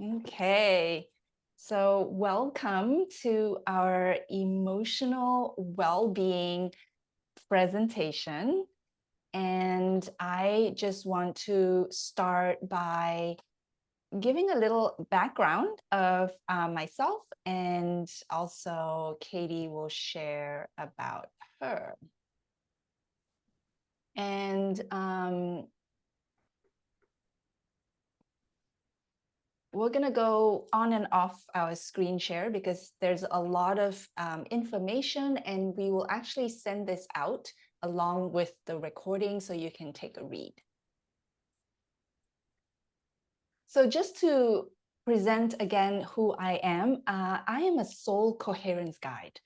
Okay, so welcome to our emotional well-being presentation. And I just want to start by giving a little background of myself, and also Katie will share about her. And we're going to go on and off our screen share because there's a lot of information, and we will actually send this out along with the recording so you can take a read. So just to present again who I am a soul coherence guide.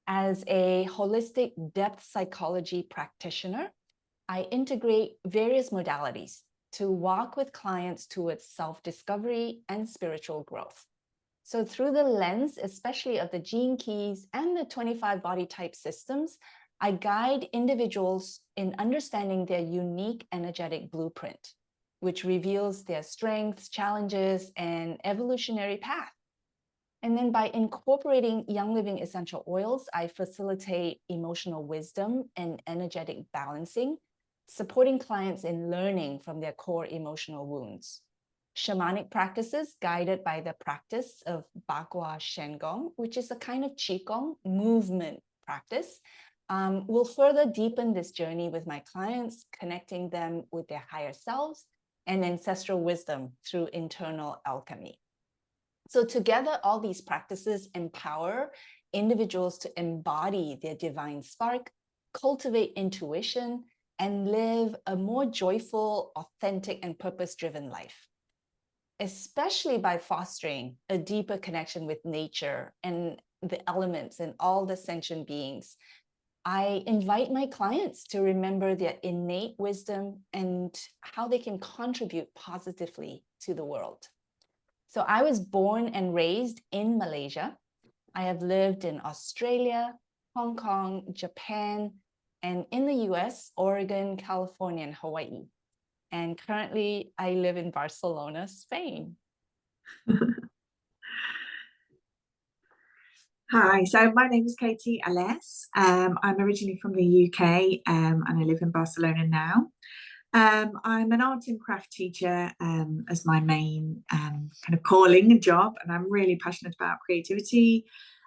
As a holistic depth psychology practitioner, I integrate various modalities to walk with clients towards self-discovery and spiritual growth. So through the lens, especially of the gene keys and the 25 body type systems, I guide individuals in understanding their unique energetic blueprint, which reveals their strengths, challenges, and evolutionary path. And then by incorporating Young Living essential oils, I facilitate emotional wisdom and energetic balancing, supporting clients in learning from their core emotional wounds. Shamanic practices guided by the practice of Bagua Shengong, which is a kind of Qigong movement practice, will further deepen this journey with my clients, connecting them with their higher selves and ancestral wisdom through internal alchemy. So together, all these practices empower individuals to embody their divine spark, cultivate intuition, and live a more joyful, authentic, and purpose-driven life, especially by fostering a deeper connection with nature and the elements and all the sentient beings. I invite my clients to remember their innate wisdom and how they can contribute positively to the world. So I was born and raised in Malaysia. I have lived in Australia, Hong Kong, Japan, and in the US, Oregon, California, and Hawaii. And currently I live in Barcelona, Spain. Hi, so my name is Katie Alès. I'm originally from the UK and I live in Barcelona now. I'm an art and craft teacher as my main kind of calling and job, and I'm really passionate about creativity.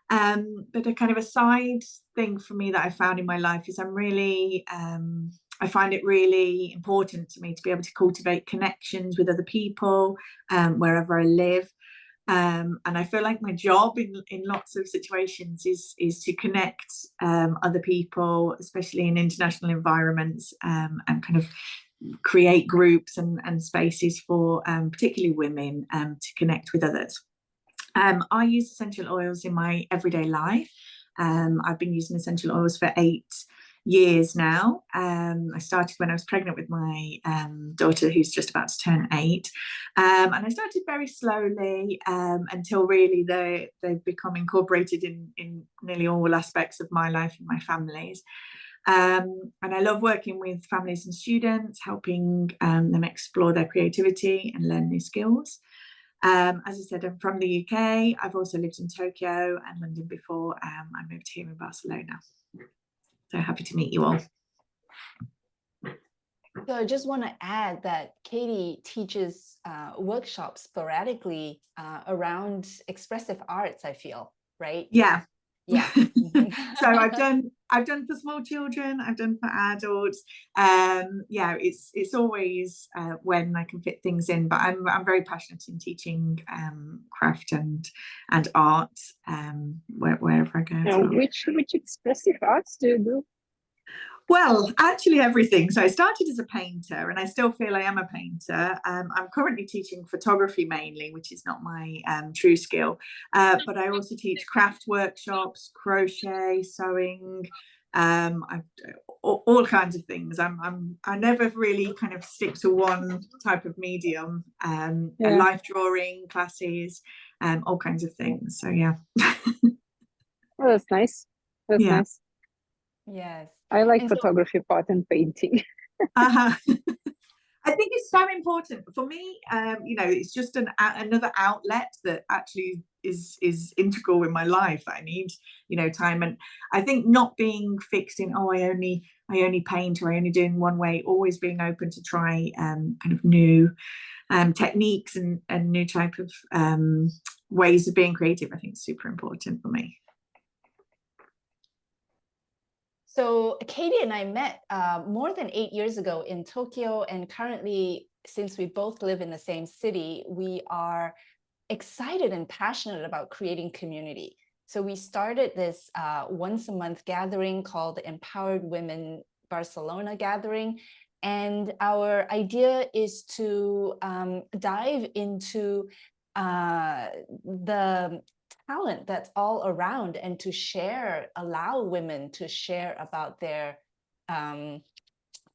But a kind of a side thing for me that I found in my life is I find it really important to me to be able to cultivate connections with other people wherever I live. And I feel like my job in lots of situations is to connect other people, especially in international environments, and kind of create groups and spaces for particularly women to connect with others. I use essential oils in my everyday life. I've been using essential oils for 8 years now. I started when I was pregnant with my daughter, who's just about to turn 8. And I started very slowly until really they've become incorporated in nearly all aspects of my life and my family's. And I love working with families and students, helping them explore their creativity and learn new skills. As I said, I'm from the UK. I've also lived in Tokyo and London before I moved here in Barcelona. So happy to meet you all. So I just want to add that Katie teaches workshops sporadically around expressive arts, I feel, right? Yeah. Yeah. So I've done for small children, I've done for adults. Yeah, it's always when I can fit things in, but I'm very passionate in teaching craft and art wherever I go. Now, which expressive arts do you do? Well, actually everything. So I started as a painter and I still feel I am a painter. I'm currently teaching photography mainly, which is not my true skill. But I also teach craft workshops, crochet, sewing, all kinds of things. I never really kind of stick to one type of medium. Life drawing classes, all kinds of things. So yeah. Oh, that's nice. That's nice. Yes. I like photography part and painting. I I think it's so important for me. It's just another outlet that actually is integral in my life. I need, time, and I think not being fixed in, I only paint, or I only do in one way. Always being open to try kind of new techniques and new type of ways of being creative. I think is super important for me. So Katie and I met more than 8 years ago in Tokyo, and currently, since we both live in the same city, we are excited and passionate about creating community. So we started this once a month gathering called the Empowered Women Barcelona gathering. And our idea is to dive into the talent that's all around, and to allow women to share about their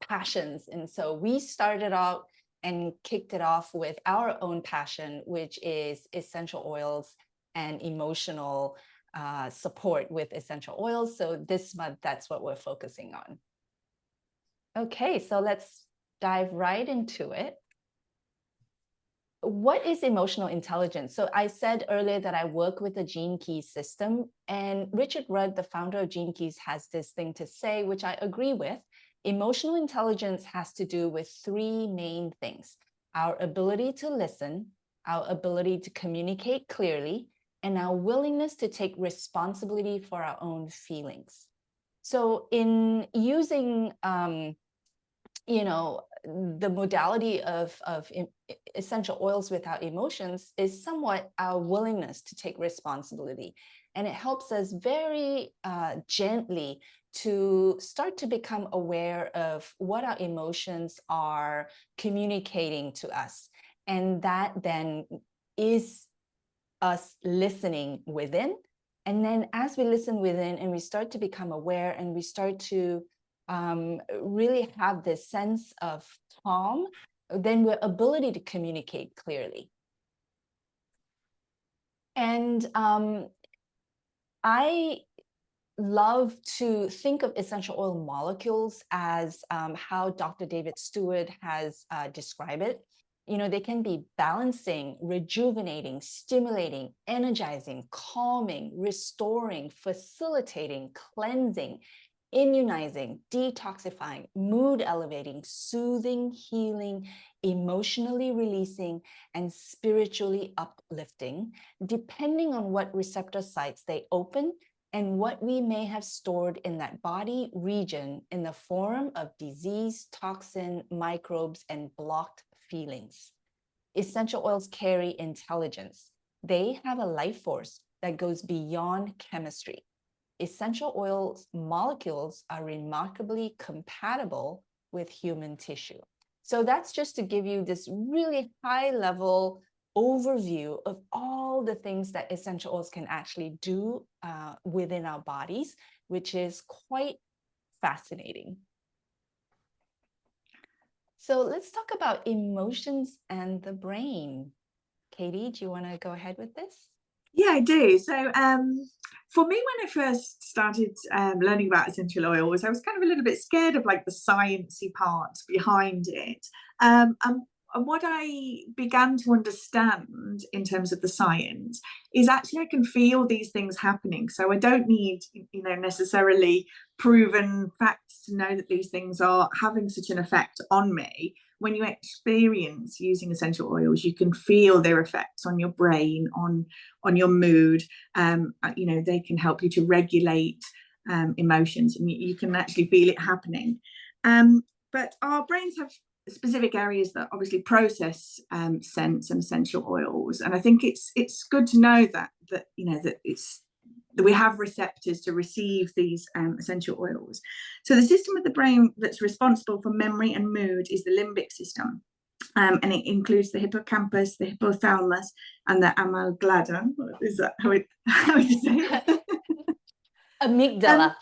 passions. And so we started out and kicked it off with our own passion, which is essential oils and emotional support with essential oils. So this month, that's what we're focusing on. Okay, so let's dive right into it. What is emotional intelligence? So I said earlier that I work with the Gene Keys system, and Richard Rudd, the founder of Gene Keys, has this thing to say, which I agree with. Emotional intelligence has to do with three main things: our ability to listen, our ability to communicate clearly, and our willingness to take responsibility for our own feelings. So in using, the modality of essential oils without emotions is somewhat our willingness to take responsibility. And it helps us very gently to start to become aware of what our emotions are communicating to us. And that then is us listening within. And then as we listen within and we start to become aware, and we start to really have this sense of calm, then we're ability to communicate clearly. And I love to think of essential oil molecules as how Dr. David Stewart has described it. They can be balancing, rejuvenating, stimulating, energizing, calming, restoring, facilitating, cleansing, immunizing, detoxifying, mood elevating, soothing, healing, emotionally releasing, and spiritually uplifting, depending on what receptor sites they open and what we may have stored in that body region in the form of disease, toxin, microbes, and blocked feelings. Essential oils carry intelligence. They have a life force that goes beyond chemistry. Essential oils molecules are remarkably compatible with human tissue. So that's just to give you this really high level overview of all the things that essential oils can actually do within our bodies, which is quite fascinating. So let's talk about emotions and the brain. Katie, do you want to go ahead with this? Yeah, I do. So for me, when I first started learning about essential oils, I was kind of a little bit scared of like the sciencey part behind it. And what I began to understand in terms of the science is actually I can feel these things happening. So I don't need, necessarily proven facts to know that these things are having such an effect on me. When you experience using essential oils, you can feel their effects on your brain, on your mood. They can help you to regulate emotions, and you can actually feel it happening. But our brains have specific areas that obviously process scents and essential oils, and I think it's good to know that we have receptors to receive these essential oils. So the system of the brain that's responsible for memory and mood is the limbic system, and it includes the hippocampus, the hypothalamus, and the amygdala. Is that how you say it? Amygdala.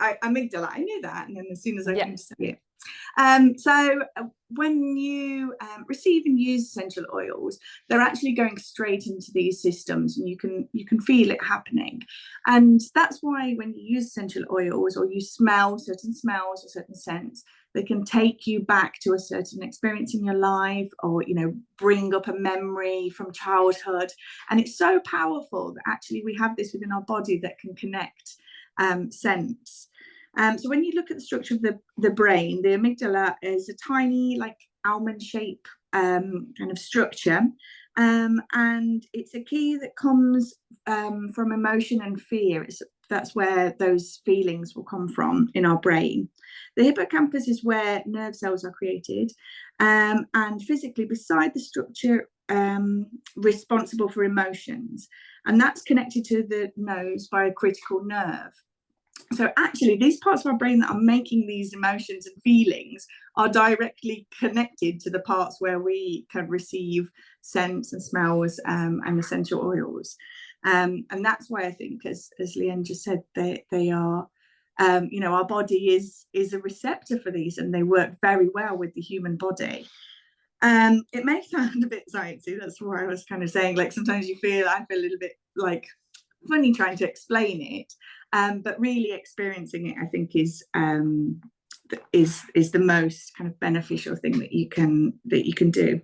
Amygdala. I knew that, and then as soon as I came to say it. So when you receive and use essential oils, they're actually going straight into these systems, and you can feel it happening. And that's why when you use essential oils or you smell certain smells or certain scents, They can take you back to a certain experience in your life, or, you know, bring up a memory from childhood. And it's so powerful that actually we have this within our body that can connect sense. So when you look at the structure of the brain, the amygdala is a tiny, like, almond shape kind of structure. And it's a key that comes from emotion and fear. That's where those feelings will come from in our brain. The hippocampus is where nerve cells are created, and physically beside the structure responsible for emotions, and that's connected to the nose by a critical nerve. So actually, these parts of our brain that are making these emotions and feelings are directly connected to the parts where we can receive scents and smells and essential oils. And that's why I think, as Leanne just said, they are, you know, our body is a receptor for these, and they work very well with the human body. It may sound a bit sciencey. That's why I was kind of saying, like, sometimes I feel a little bit like funny trying to explain it, but really experiencing it, I think, is the most kind of beneficial thing that you can do.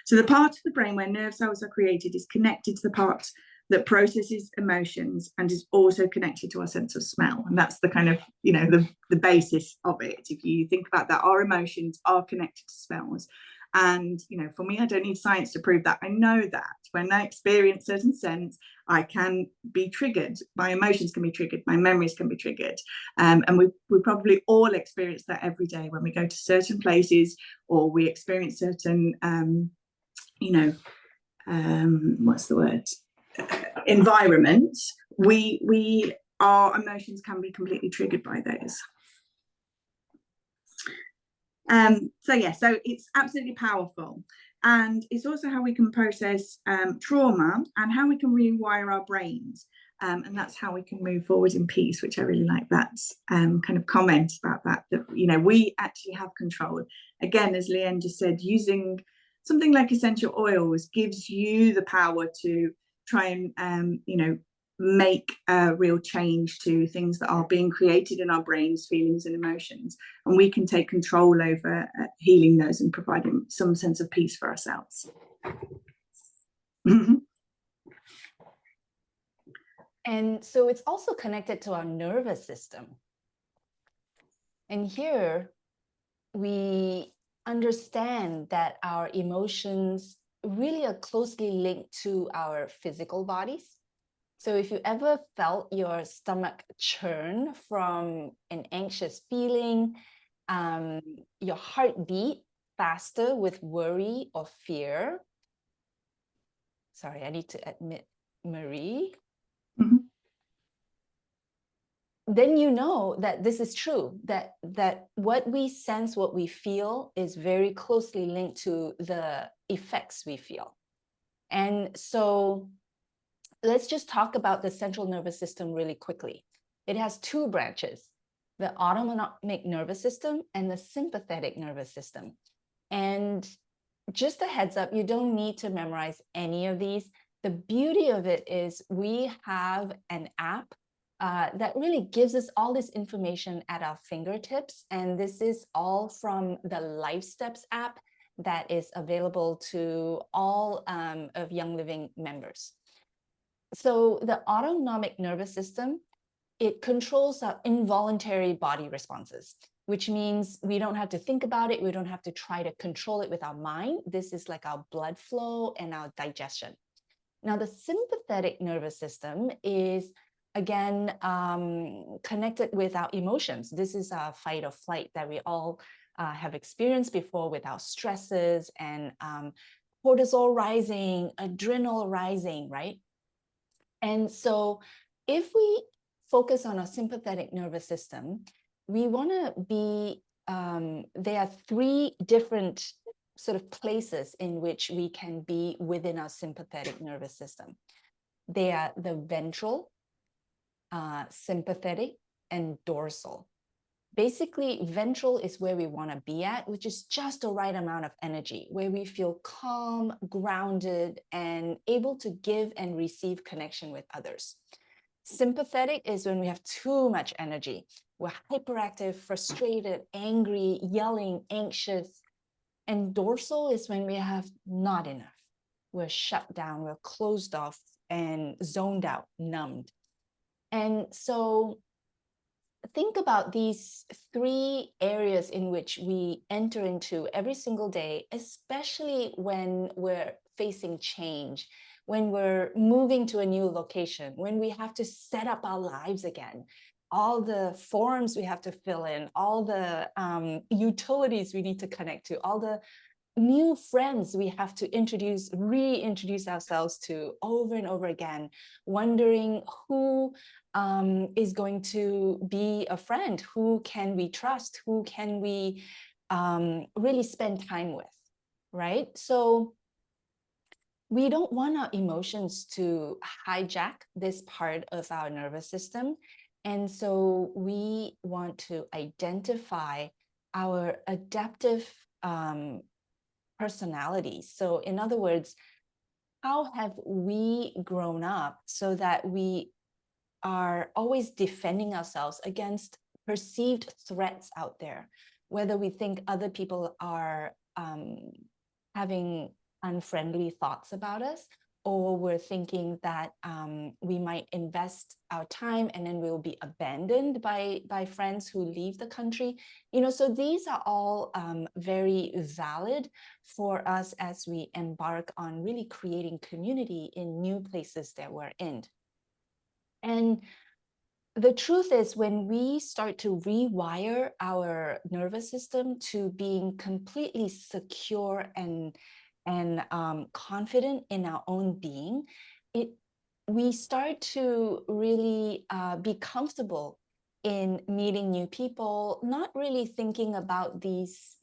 So the part of the brain where nerve cells are created is connected to the part that processes emotions and is also connected to our sense of smell. And that's the kind of, you know, the basis of it. If you think about that, our emotions are connected to smells. And, you know, for me, I don't need science to prove that. I know that when I experience certain scents, I can be triggered. My emotions can be triggered. My memories can be triggered. And we probably all experience that every day when we go to certain places, or we experience certain, you know, what's the word? Environments. Our emotions can be completely triggered by those. So it's absolutely powerful, and it's also how we can process trauma and how we can rewire our brains, and that's how we can move forward in peace, which I really like that kind of comment about that you know, we actually have control. Again, as Leanne just said, using something like essential oils gives you the power to try and you know, make a real change to things that are being created in our brains, feelings and emotions, and we can take control over healing those and providing some sense of peace for ourselves. And so it's also connected to our nervous system. And here we understand that our emotions really are closely linked to our physical bodies. So if you ever felt your stomach churn from an anxious feeling, your heart beat faster with worry or fear. Sorry, I need to admit, Marie. Then you know that this is true, that what we sense, what we feel is very closely linked to the effects we feel. And so let's just talk about the central nervous system really quickly. It has two branches, the autonomic nervous system and the sympathetic nervous system. And just a heads up, you don't need to memorize any of these. The beauty of it is we have an app that really gives us all this information at our fingertips. And this is all from the Life Steps app that is available to all of Young Living members. So the autonomic nervous system, it controls our involuntary body responses, which means we don't have to think about it. We don't have to try to control it with our mind. This is like our blood flow and our digestion. Now, the sympathetic nervous system is, again, connected with our emotions. This is our fight or flight that we all have experienced before with our stresses and cortisol rising, adrenal rising, right? And so if we focus on our sympathetic nervous system, we want to be, there are three different sort of places in which we can be within our sympathetic nervous system. They are the ventral, sympathetic, and dorsal. Basically, ventral is where we want to be at, which is just the right amount of energy, where we feel calm, grounded, and able to give and receive connection with others. Sympathetic is when we have too much energy, we're hyperactive, frustrated, angry, yelling, anxious. And dorsal is when we have not enough. We're shut down, we're closed off and zoned out, numbed. And so think about these three areas in which we enter into every single day, especially when we're facing change, when we're moving to a new location, when we have to set up our lives again, all the forms we have to fill in, all the utilities we need to connect to, all the new friends we have to reintroduce ourselves to over and over again, wondering who is going to be a friend, who can we trust, who can we really spend time with, right? So we don't want our emotions to hijack this part of our nervous system. And so we want to identify our adaptive personalities. So in other words, how have we grown up so that we are always defending ourselves against perceived threats out there, whether we think other people are having unfriendly thoughts about us, or we're thinking that we might invest our time and then we'll be abandoned by friends who leave the country. So these are all very valid for us as we embark on really creating community in new places that we're in. And the truth is, when we start to rewire our nervous system to being completely secure and confident in our own being, we start to really be comfortable in meeting new people, not really thinking about these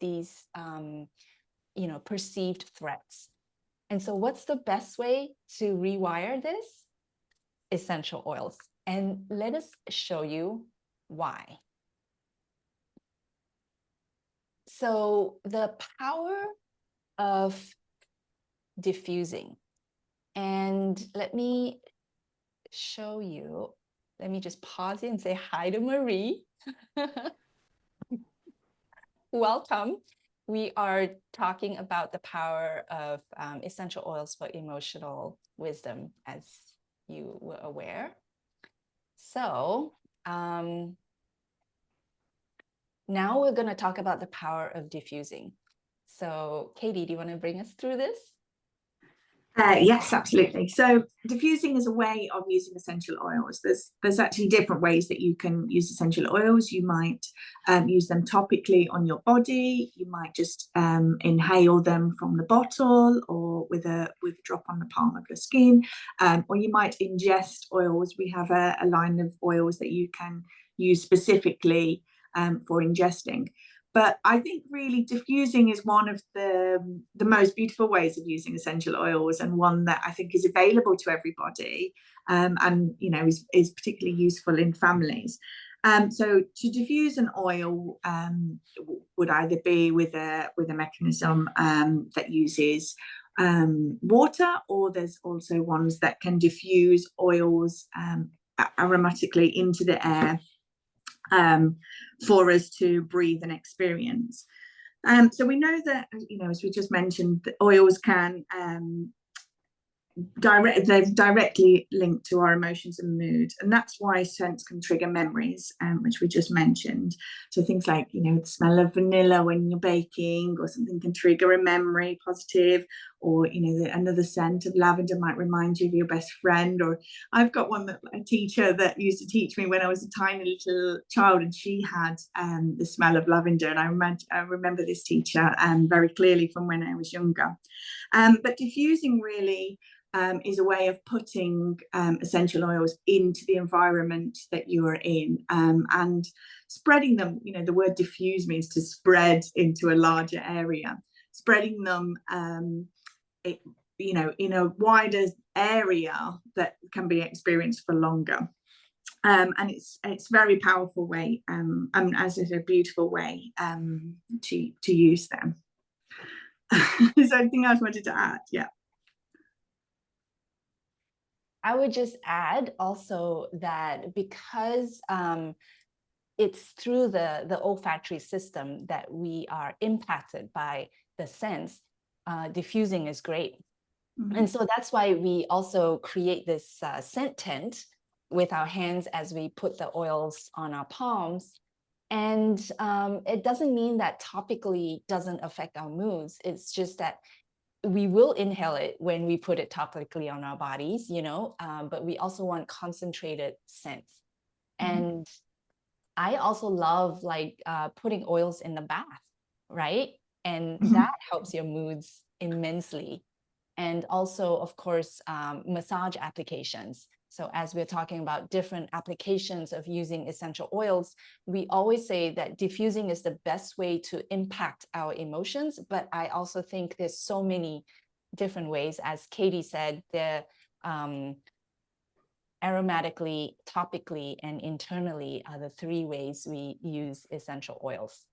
perceived threats. And so what's the best way to rewire this? Essential oils. And let us show you why. So the power of diffusing. And let me show you. Let me just pause here and say hi to Marie. Welcome. We are talking about the power of essential oils for emotional wisdom, as you were aware. So now we're going to talk about the power of diffusing. So Katie, do you want to bring us through this? Yes, absolutely. So diffusing is a way of using essential oils. There's actually different ways that you can use essential oils. You might use them topically on your body. You might just inhale them from the bottle, or with a drop on the palm of your skin, or you might ingest oils. We have a line of oils that you can use specifically for ingesting. But I think really diffusing is one of the most beautiful ways of using essential oils, and one that I think is available to everybody, and is particularly useful in families. So to diffuse an oil would either be with a mechanism that uses water, or there's also ones that can diffuse oils aromatically into the air for us to breathe and experience. So we know that, as we just mentioned, the oils can they're directly linked to our emotions and mood, and that's why scents can trigger memories, which we just mentioned. So things like the smell of vanilla when you're baking, or something can trigger a memory, positive, or another scent of lavender might remind you of your best friend. Or I've got one that a teacher that used to teach me when I was a tiny little child, and she had the smell of lavender, and I remember this teacher very clearly from when I was younger. But diffusing really is a way of putting essential oils into the environment that you are in, and spreading them. The word diffuse means to spread into a larger area, spreading them in a wider area that can be experienced for longer. And it's a very powerful way, and as is a beautiful way to use them. Is there anything else I wanted to add? Yeah. I would just add also that because it's through the olfactory system that we are impacted by the scents. Diffusing is great. And so that's why we also create this scent tent with our hands as we put the oils on our palms. And it doesn't mean that topically doesn't affect our moods. It's just that we will inhale it when we put it topically on our bodies, but we also want concentrated scents. And I also love putting oils in the bath, right? And that helps your moods immensely. And also, of course, massage applications. So as we're talking about different applications of using essential oils, we always say that diffusing is the best way to impact our emotions. But I also think there's so many different ways. As Katie said, they're aromatically, topically, and internally are the three ways we use essential oils.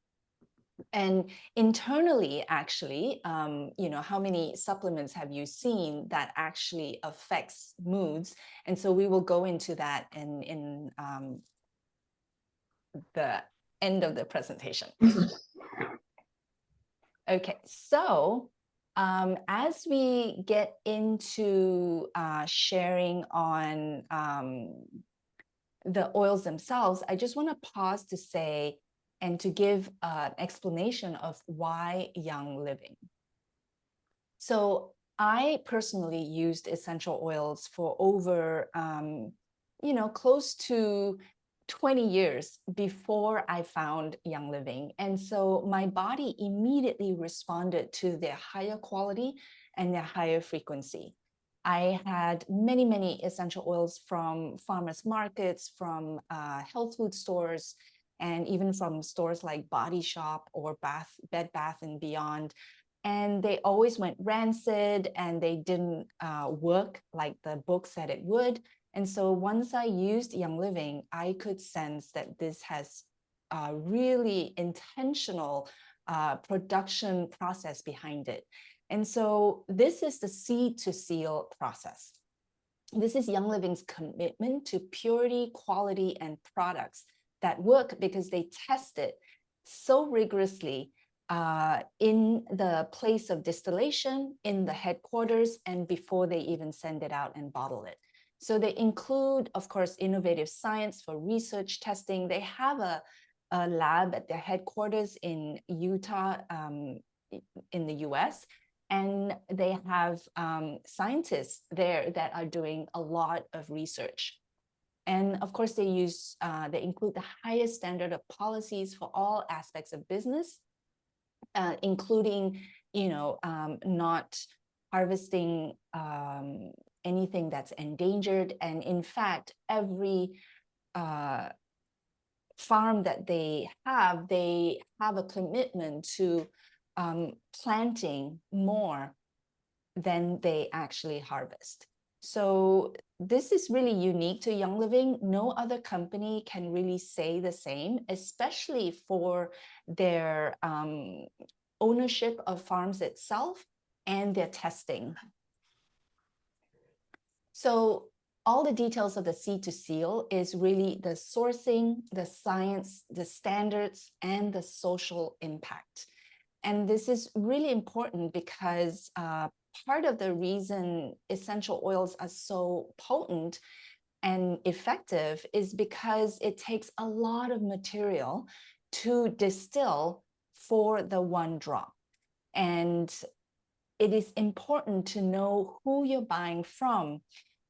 And internally, actually, how many supplements have you seen that actually affects moods? And so we will go into that in the end of the presentation. Okay, so as we get into sharing on the oils themselves, I just want to pause to say and to give an explanation of why Young Living. So I personally used essential oils for over, close to 20 years before I found Young Living. And so my body immediately responded to their higher quality and their higher frequency. I had many, many essential oils from farmers markets, from health food stores, and even from stores like Body Shop or Bed Bath and Beyond. And they always went rancid and they didn't work like the book said it would. And so once I used Young Living, I could sense that this has a really intentional production process behind it. And so this is the seed to seal process. This is Young Living's commitment to purity, quality, and products that work because they test it so rigorously in the place of distillation, in the headquarters, and before they even send it out and bottle it. So they include, of course, innovative science for research testing. They have a lab at their headquarters in Utah, in the US, and they have scientists there that are doing a lot of research. And of course, they include the highest standard of policies for all aspects of business, including, not harvesting anything that's endangered. And in fact, every farm that they have a commitment to planting more than they actually harvest. So this is really unique to Young Living. No other company can really say the same, especially for their ownership of farms itself and their testing. So all the details of the seed to seal is really the sourcing, the science, the standards, and the social impact. And this is really important because part of the reason essential oils are so potent and effective is because it takes a lot of material to distill for the one drop. And it is important to know who you're buying from,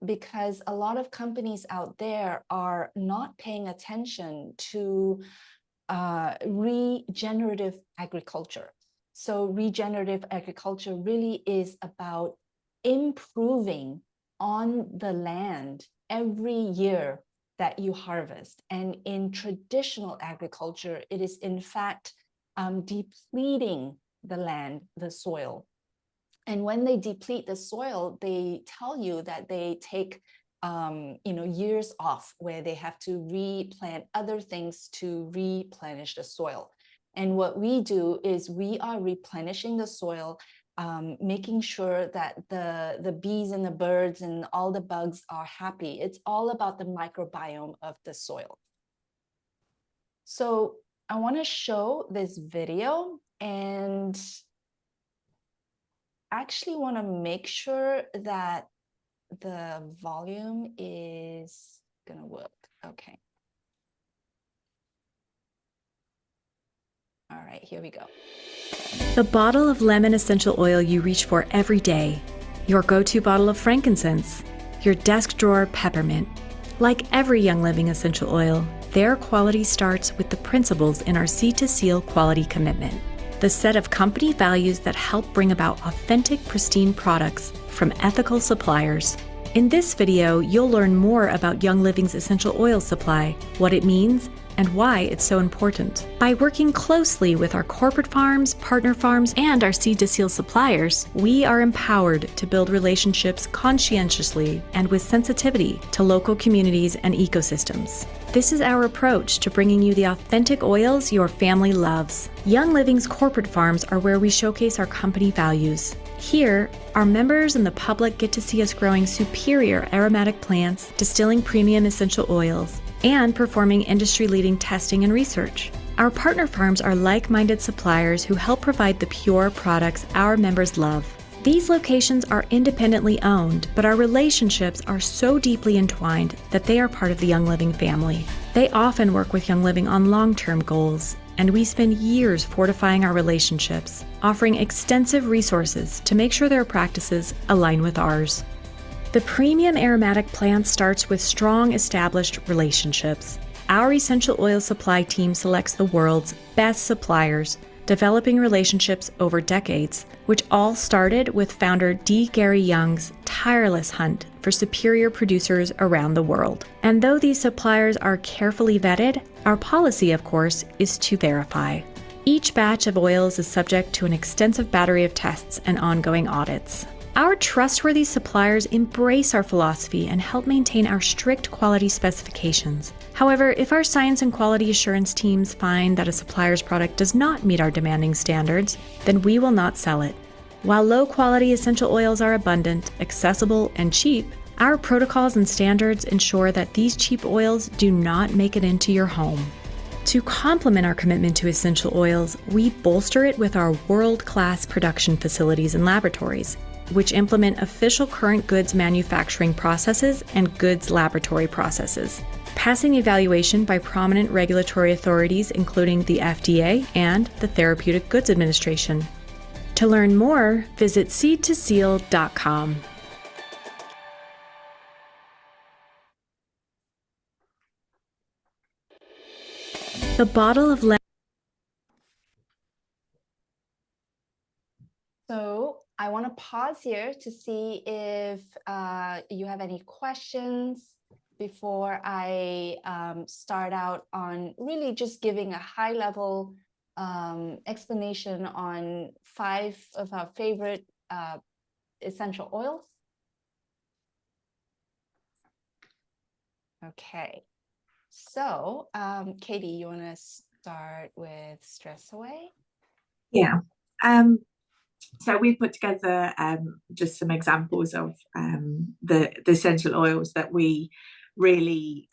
because a lot of companies out there are not paying attention to regenerative agriculture. So regenerative agriculture really is about improving on the land every year that you harvest. And in traditional agriculture, it is in fact depleting the land, the soil. And when they deplete the soil, they tell you that they take years off where they have to replant other things to replenish the soil. And what we do is we are replenishing the soil, making sure that the bees and the birds and all the bugs are happy. It's all about the microbiome of the soil. So I want to show this video and actually want to make sure that the volume is going to work. Okay. All right, here we go. The bottle of lemon essential oil you reach for every day, your go-to bottle of frankincense, your desk drawer peppermint. Like every Young Living essential oil, their quality starts with the principles in our Seed to Seal quality commitment, the set of company values that help bring about authentic, pristine products from ethical suppliers. In this video, you'll learn more about Young Living's essential oil supply, what it means, and why it's so important. By working closely with our corporate farms, partner farms, and our Seed to Seal suppliers, we are empowered to build relationships conscientiously and with sensitivity to local communities and ecosystems. This is our approach to bringing you the authentic oils your family loves. Young Living's corporate farms are where we showcase our company values. Here, our members and the public get to see us growing superior aromatic plants, distilling premium essential oils, and performing industry-leading testing and research. Our partner farms are like-minded suppliers who help provide the pure products our members love. These locations are independently owned, but our relationships are so deeply entwined that they are part of the Young Living family. They often work with Young Living on long-term goals, and we spend years fortifying our relationships, offering extensive resources to make sure their practices align with ours. The premium aromatic plant starts with strong established relationships. Our essential oil supply team selects the world's best suppliers, developing relationships over decades, which all started with founder D. Gary Young's tireless hunt for superior producers around the world. And though these suppliers are carefully vetted, our policy, of course, is to verify. Each batch of oils is subject to an extensive battery of tests and ongoing audits. Our trustworthy suppliers embrace our philosophy and help maintain our strict quality specifications. However, if our science and quality assurance teams find that a supplier's product does not meet our demanding standards, then we will not sell it. While low-quality essential oils are abundant, accessible, and cheap, our protocols and standards ensure that these cheap oils do not make it into your home. To complement our commitment to essential oils, we bolster it with our world-class production facilities and laboratories, which implement official current goods manufacturing processes and goods laboratory processes, passing evaluation by prominent regulatory authorities including the FDA and the Therapeutic Goods Administration. To learn more, visit seedtoseal.com. The bottle of So I want to pause here to see if you have any questions before I start out on really just giving a high-level explanation on 5 of our favorite essential oils. Okay, so Katie, you want to start with Stress Away? Yeah. So we put together just some examples of the essential oils that we really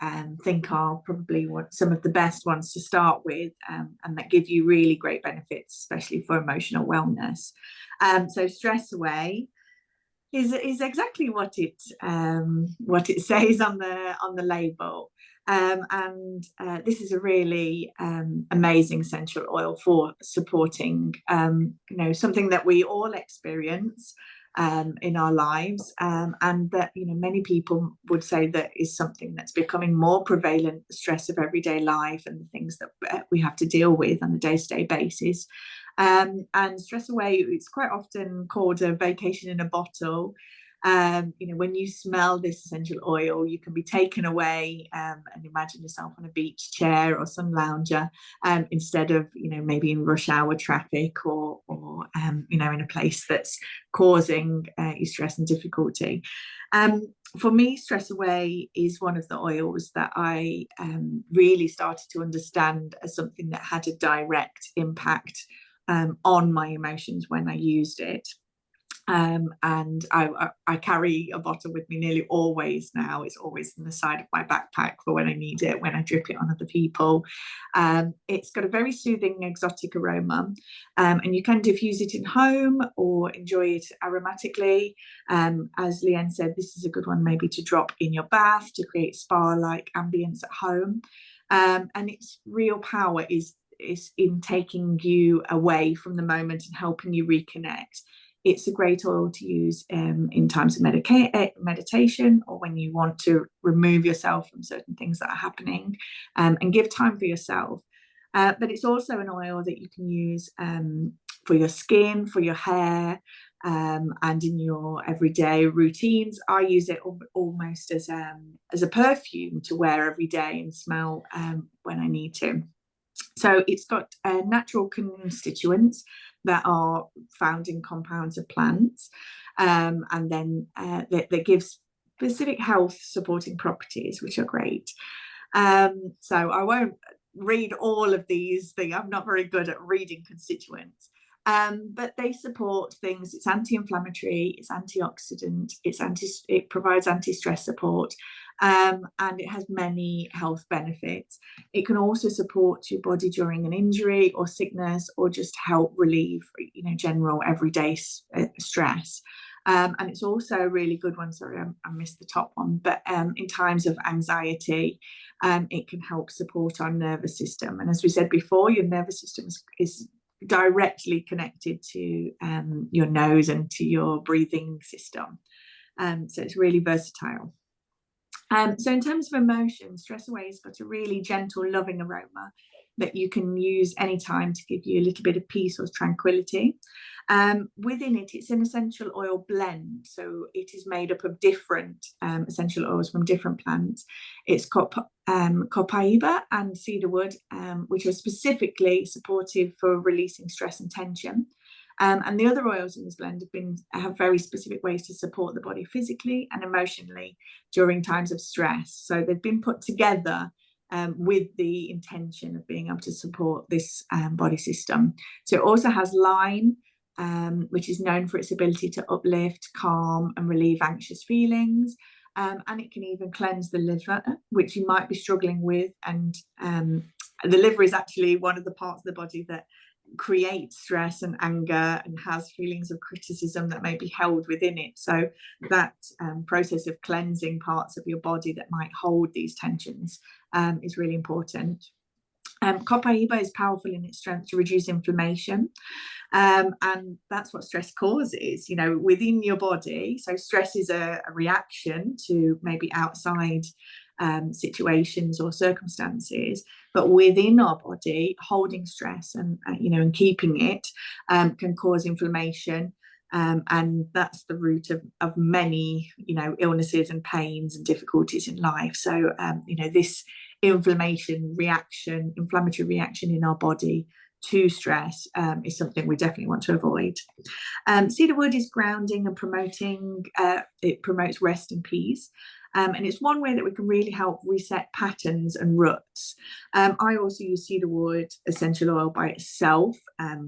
think are probably some of the best ones to start with, and that give you really great benefits, especially for emotional wellness. So Stress Away is exactly what it says on the label. This is a really amazing essential oil for supporting something that we all experience in our lives, and that many people would say that is something that's becoming more prevalent, the stress of everyday life and the things that we have to deal with on a day-to-day basis. And Stress Away, it's quite often called a vacation in a bottle. When you smell this essential oil, you can be taken away and imagine yourself on a beach chair or sun lounger, instead of maybe in rush hour traffic or in a place that's causing you stress and difficulty. For me, Stress Away is one of the oils that I really started to understand as something that had a direct impact on my emotions when I used it. And I carry a bottle with me nearly always now. It's always in the side of my backpack for when I need it, when I drip it on other people. It's got a very soothing exotic aroma, and you can diffuse it in home or enjoy it aromatically. As Leanne said, this is a good one maybe to drop in your bath to create spa-like ambience at home. And its real power is in taking you away from the moment and helping you reconnect. It's a great oil to use in times of meditation, or when you want to remove yourself from certain things that are happening, and give time for yourself. But it's also an oil that you can use for your skin, for your hair, and in your everyday routines. I use it almost as a perfume to wear every day and smell when I need to. So it's got natural constituents that are found in compounds of plants, and then that gives specific health supporting properties, which are great. So I won't read all of these things. I'm not very good at reading constituents. But they support things. It's anti-inflammatory, it's antioxidant, it provides anti-stress support, and it has many health benefits. It can also support your body during an injury or sickness, or just help relieve, general everyday stress. And it's also a really good one. Sorry, I missed the top one. But in times of anxiety, it can help support our nervous system. And as we said before, your nervous system is directly connected to your nose and to your breathing system. So it's really versatile. So in terms of emotion, Stress Away has got a really gentle, loving aroma that you can use anytime to give you a little bit of peace or tranquility. Within it, it's an essential oil blend, so it is made up of different essential oils from different plants. It's copaiba and cedarwood, which are specifically supportive for releasing stress and tension. And the other oils in this blend have very specific ways to support the body physically and emotionally during times of stress. So they've been put together with the intention of being able to support this body system. So it also has lime, which is known for its ability to uplift, calm, and relieve anxious feelings. And it can even cleanse the liver, which you might be struggling with. And the liver is actually one of the parts of the body that creates stress and anger and has feelings of criticism that may be held within it. So that process of cleansing parts of your body that might hold these tensions is really important. Copaiba is powerful in its strength to reduce inflammation, and that's what stress causes, within your body. So stress is a reaction to maybe outside situations or circumstances, but within our body, holding stress and keeping it can cause inflammation, and that's the root of many illnesses and pains and difficulties in life. So this inflammatory reaction in our body to stress is something we definitely want to avoid. Cedarwood is grounding and it promotes rest and peace. And it's one way that we can really help reset patterns and ruts. I also use cedarwood essential oil by itself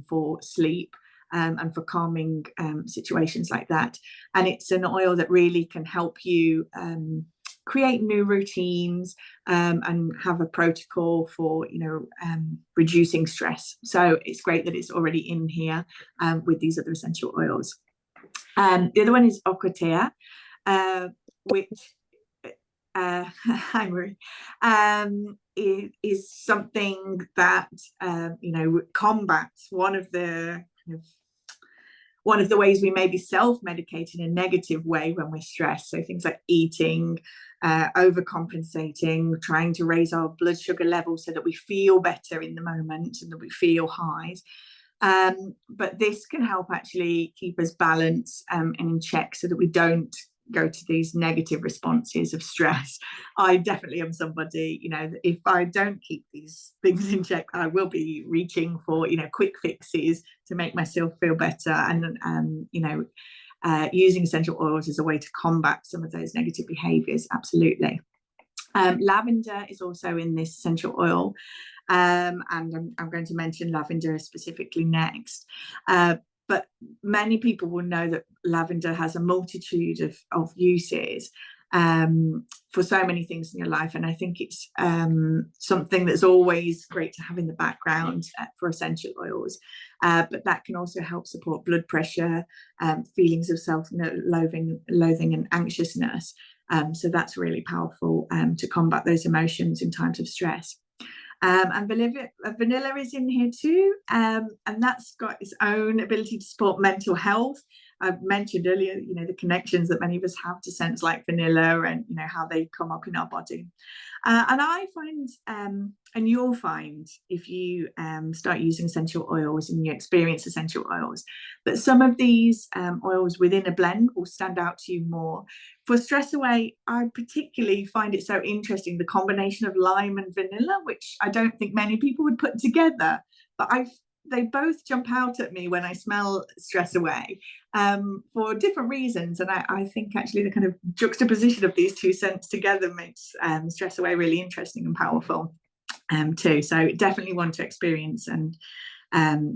for sleep and for calming situations like that. And it's an oil that really can help you create new routines and have a protocol for reducing stress. So it's great that it's already in here with these other essential oils. The other one is ocotea, which is something that combats one of the ways we may be self-medicate in a negative way when we're stressed. So things like eating, overcompensating, trying to raise our blood sugar levels so that we feel better in the moment and that we feel highs. But this can help actually keep us balanced and in check so that we don't go to these negative responses of stress. I definitely am somebody, if I don't keep these things in check, I will be reaching for, quick fixes to make myself feel better. And, using essential oils as a way to combat some of those negative behaviors. Absolutely. Lavender is also in this essential oil. And I'm going to mention lavender specifically next. but many people will know that lavender has a multitude of uses for so many things in your life. And I think it's something that's always great to have in the background for essential oils. But that can also help support blood pressure, feelings of self-loathing and anxiousness. So that's really powerful to combat those emotions in times of stress. And vanilla is in here too, and that's got its own ability to support mental health. I've mentioned earlier, the connections that many of us have to scents like vanilla, and how they come up in our body. And I find, and you'll find if you start using essential oils and you experience essential oils, that some of these oils within a blend will stand out to you more. For Stress Away, I particularly find it so interesting, the combination of lime and vanilla, which I don't think many people would put together, but they both jump out at me when I smell Stress Away for different reasons. And I think actually the kind of juxtaposition of these two scents together makes Stress Away really interesting and powerful too. So definitely one to experience, and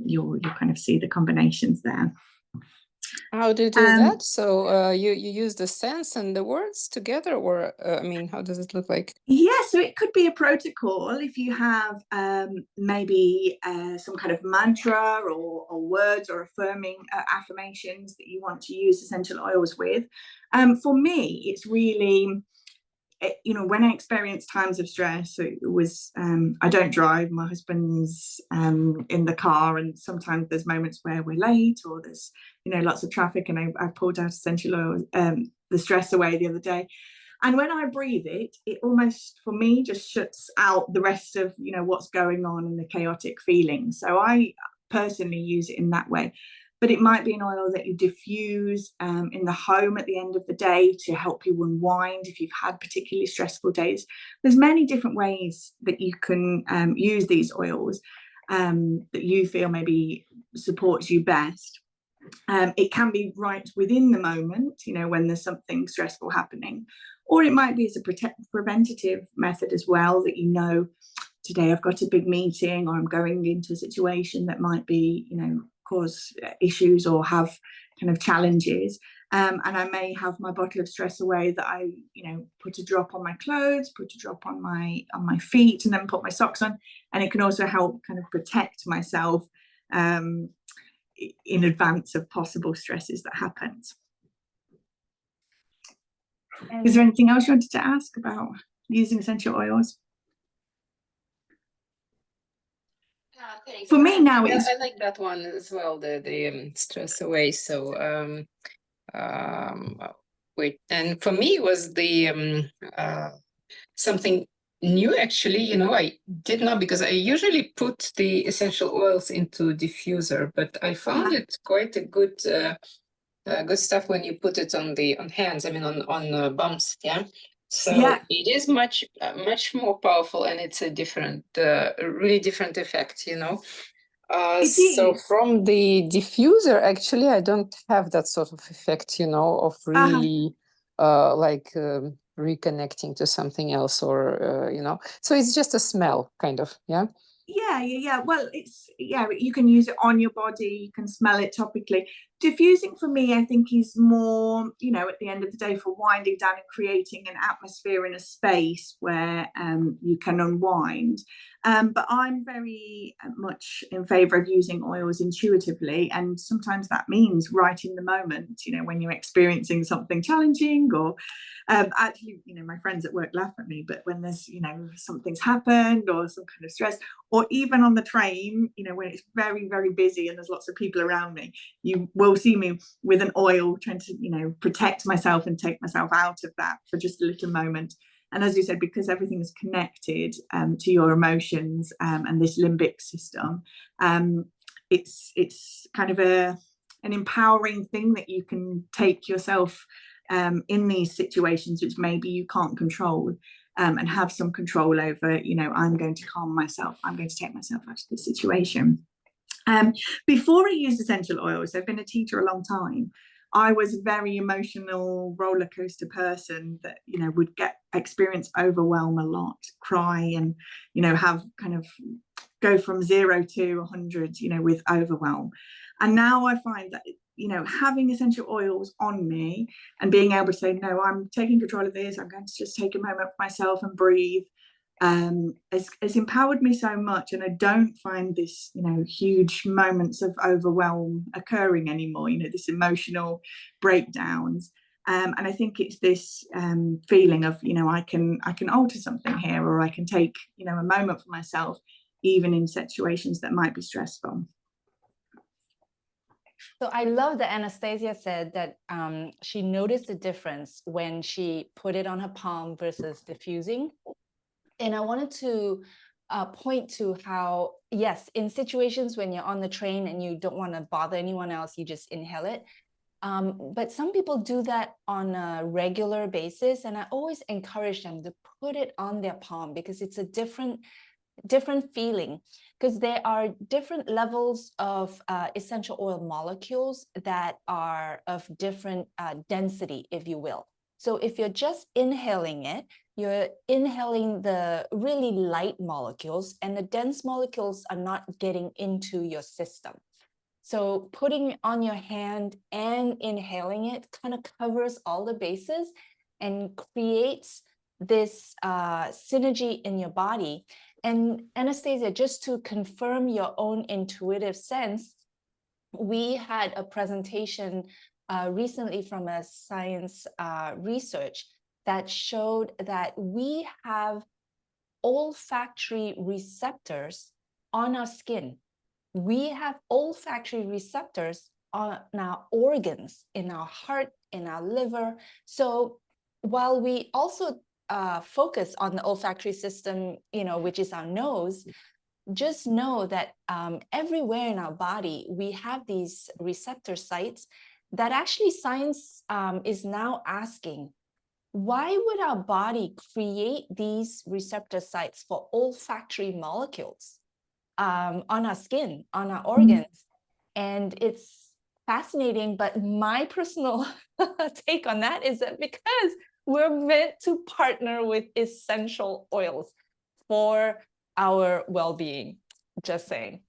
you'll kind of see the combinations there. How do you do that? So you use the scents and the words together, or I mean, how does it look like? Yeah, so it could be a protocol if you have maybe some kind of mantra or words or affirming affirmations that you want to use essential oils with. For me, it's really, when I experience times of stress, it was, I don't drive, my husband's in the car, and sometimes there's moments where we're late or there's, lots of traffic, and I pulled out essential oil, the Stress Away the other day. And when I breathe it almost, for me, just shuts out the rest of, what's going on and the chaotic feelings. So I personally use it in that way. But it might be an oil that you diffuse in the home at the end of the day to help you unwind if you've had particularly stressful days. There's many different ways that you can use these oils that you feel maybe supports you best. It can be right within the moment, when there's something stressful happening, or it might be as a preventative method as well, that today I've got a big meeting, or I'm going into a situation that might be, cause issues or have kind of challenges, and I may have my bottle of Stress Away that I put a drop on my clothes, put a drop on my feet, and then put my socks on, and it can also help kind of protect myself in advance of possible stresses that happens. Is there anything else you wanted to ask about using essential oils? For me now, I like that one as well, the Stress Away. So wait, and for me it was the something new actually. I did not, because I usually put the essential oils into diffuser, but I found it quite a good good stuff when you put it on hands. I mean on bumps, yeah. So it is much more powerful, and it's a different, really different effect, So from the diffuser, actually, I don't have that sort of effect, of really like reconnecting to something else, or So it's just a smell, kind of, yeah. Yeah. Well, you can use it on your body, you can smell it topically. Diffusing for me, I think, is more, at the end of the day, for winding down and creating an atmosphere in a space where you can unwind. But I'm very much in favor of using oils intuitively, and sometimes that means right in the moment, when you're experiencing something challenging, or actually, my friends at work laugh at me, but when there's, something's happened or some kind of stress, or even on the train, when it's very, very busy and there's lots of people around me, you will see me with an oil trying to, protect myself and take myself out of that for just a little moment. And as you said, because everything is connected to your emotions and this limbic system, it's kind of an empowering thing that you can take yourself in these situations which maybe you can't control, and have some control over. I'm going to calm myself, I'm going to take myself out of this situation. Before I used essential oils, I've been a teacher a long time. I was a very emotional roller coaster person that, would experience overwhelm a lot, cry, and, have kind of go from 0 to 100, with overwhelm. And now I find that, you know, having essential oils on me and being able to say, no, I'm taking control of this, I'm going to just take a moment for myself and breathe, has empowered me so much. And I don't find this, you know, huge moments of overwhelm occurring anymore, you know, this emotional breakdowns. And I think it's this feeling of, you know, I can alter something here, or I can take, you know, a moment for myself, even in situations that might be stressful. So I love that Anastasia said that she noticed the difference when she put it on her palm versus diffusing. And I wanted to point to how, yes, in situations when you're on the train and you don't want to bother anyone else, you just inhale it. But some people do that on a regular basis. And I always encourage them to put it on their palm, because it's a different feeling, because there are different levels of essential oil molecules that are of different density, if you will. So if you're just inhaling it, you're inhaling the really light molecules, and the dense molecules are not getting into your system. So putting it on your hand and inhaling it kind of covers all the bases and creates this synergy in your body. And Anastasia, just to confirm your own intuitive sense, we had a presentation recently from a science research that showed that we have olfactory receptors on our skin. We have olfactory receptors on our organs, in our heart, in our liver. So while we also focus on the olfactory system, you know, which is our nose, just know that everywhere in our body, we have these receptor sites that actually science is now asking, why would our body create these receptor sites for olfactory molecules on our skin, on our organs? And it's fascinating, but my personal take on that is that because we're meant to partner with essential oils for our well-being, just saying.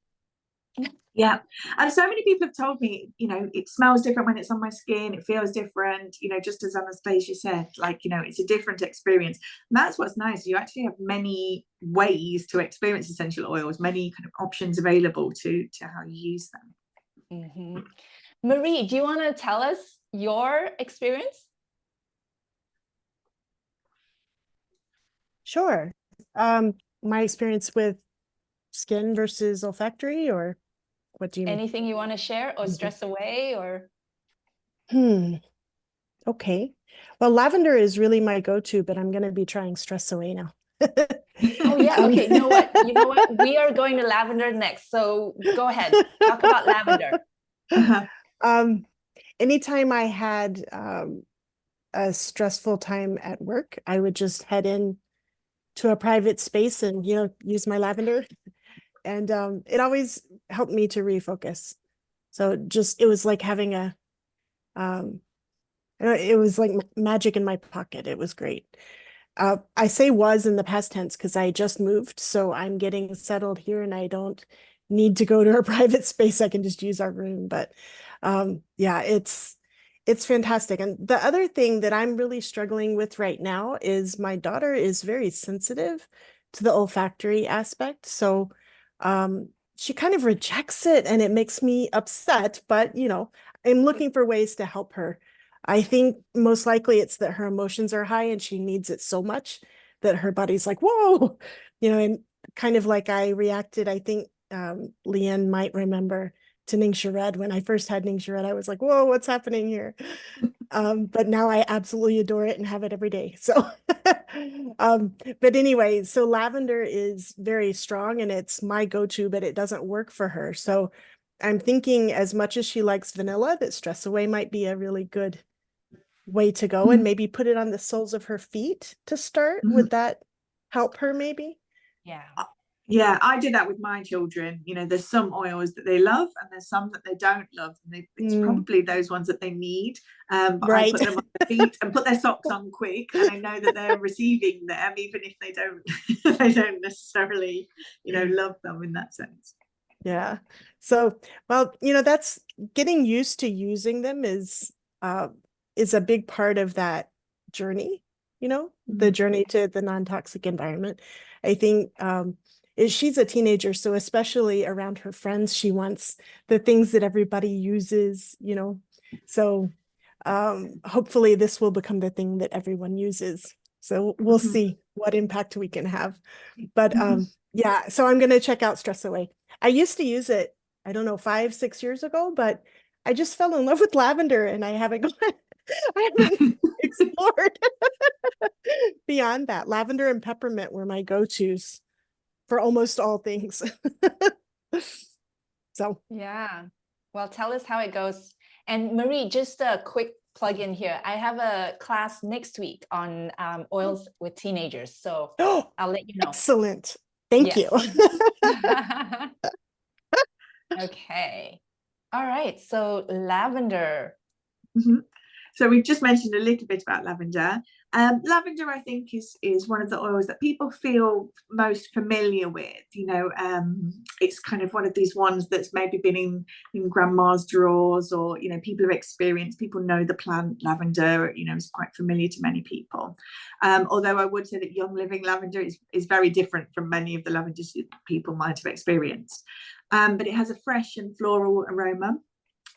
Yeah, and so many people have told me, you know, it smells different when it's on my skin, it feels different, you know, just as Anastasia said, like, you know, it's a different experience. And that's what's nice, you actually have many ways to experience essential oils, many kind of options available to how you use them. Mm-hmm. Marie, do you want to tell us your experience? Sure. My experience with skin versus olfactory, or what do you mean? Anything you want to share, or stress away, or? Okay. Well, lavender is really my go-to, but I'm going to be trying stress away now. Oh yeah. Okay. You know what? We are going to lavender next. So go ahead. Talk about lavender. Anytime I had a stressful time at work, I would just head in to a private space and, you know, use my lavender. And it always helped me to refocus. So just, it was like having it was like magic in my pocket. It was great. I say was in the past tense because I just moved. So I'm getting settled here and I don't need to go to a private space. I can just use our room. But yeah, it's fantastic. And the other thing that I'm really struggling with right now is my daughter is very sensitive to the olfactory aspect. So she kind of rejects it and it makes me upset, but you know, I'm looking for ways to help her. I think most likely it's that her emotions are high and she needs it so much that her body's like, whoa, you know, and kind of like I reacted, I think Leanne might remember, to Ningixa Red. When I first had Ningixa Red, I was like, whoa, what's happening here? But now I absolutely adore it and have it every day. So, but anyway, so lavender is very strong and it's my go-to, but it doesn't work for her. So I'm thinking, as much as she likes vanilla, that stress away might be a really good way to go, and maybe put it on the soles of her feet to start. Would that help her maybe? Yeah, I do that with my children. You know, there's some oils that they love and there's some that they don't love. And it's probably those ones that they need. But I put them on their feet and put their socks on quick, and I know that they're receiving them, even if they don't they don't necessarily, you know, love them in that sense. Yeah. So, well, that's getting used to using them is a big part of that journey, the journey to the non-toxic environment. I think she's a teenager, so especially around her friends, she wants the things that everybody uses, So hopefully this will become the thing that everyone uses. So we'll see what impact we can have. But yeah, so I'm going to check out Stress Away. I used to use it, I don't know, 5-6 years ago, but I just fell in love with lavender and I haven't explored beyond that. Lavender and peppermint were my go-tos for almost all things. So yeah, well, tell us how it goes. And Marie, just a quick plug in here. I have a class next week on oils with teenagers, so I'll let you know. Excellent. Thank you. Okay. All right. So lavender. So we've just mentioned a little bit about lavender. Lavender, I think, is one of the oils that people feel most familiar with. It's kind of one of these ones that's maybe been in grandma's drawers, or people have experienced. People know the plant lavender. Is quite familiar to many people. Although I would say that Young Living lavender is very different from many of the lavenders that people might have experienced. But it has a fresh and floral aroma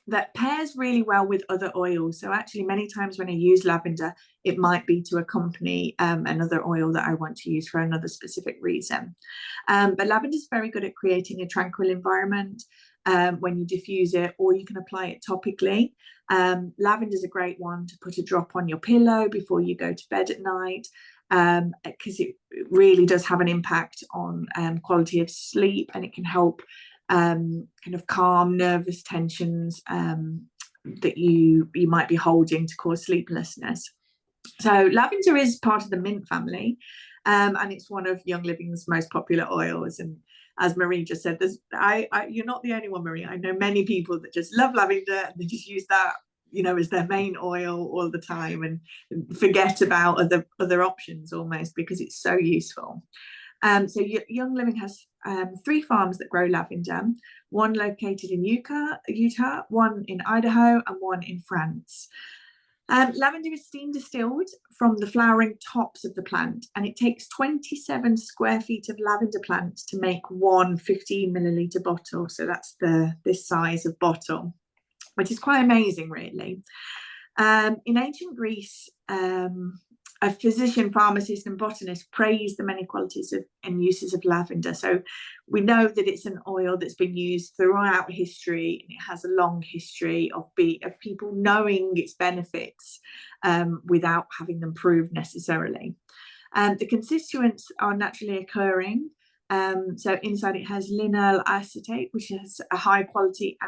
that pairs really well with other oils. So actually many times when I use lavender, it might be to accompany another oil that I want to use for another specific reason. But lavender is very good at creating a tranquil environment when you diffuse it, or you can apply it topically. Lavender is a great one to put a drop on your pillow before you go to bed at night, because it really does have an impact on quality of sleep, and it can help kind of calm nervous tensions that you might be holding to cause sleeplessness. So lavender is part of the mint family, and it's one of Young Living's most popular oils. And as Marie just said, you're not the only one, Marie. I know many people that just love lavender and they just use that as their main oil all the time and forget about other options almost, because it's so useful. So Young Living has 3 farms that grow lavender, one located in Utah, one in Idaho, and one in France. Lavender is steam distilled from the flowering tops of the plant, and it takes 27 square feet of lavender plants to make one 15 milliliter bottle. So that's this size of bottle, which is quite amazing, really. In ancient Greece, a physician, pharmacist, and botanist praised the many qualities and uses of lavender. So we know that it's an oil that's been used throughout history, and it has a long history of people knowing its benefits without having them proved necessarily. The constituents are naturally occurring. So inside it has linyl acetate, which has a high quality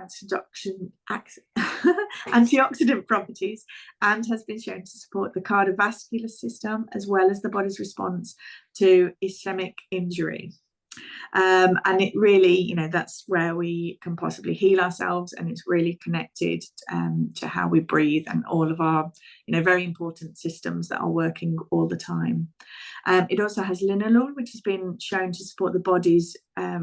antioxidant properties, and has been shown to support the cardiovascular system as well as the body's response to ischemic injury. And it really, that's where we can possibly heal ourselves, and it's really connected to how we breathe and all of our, very important systems that are working all the time. It also has linalool, which has been shown to support the body's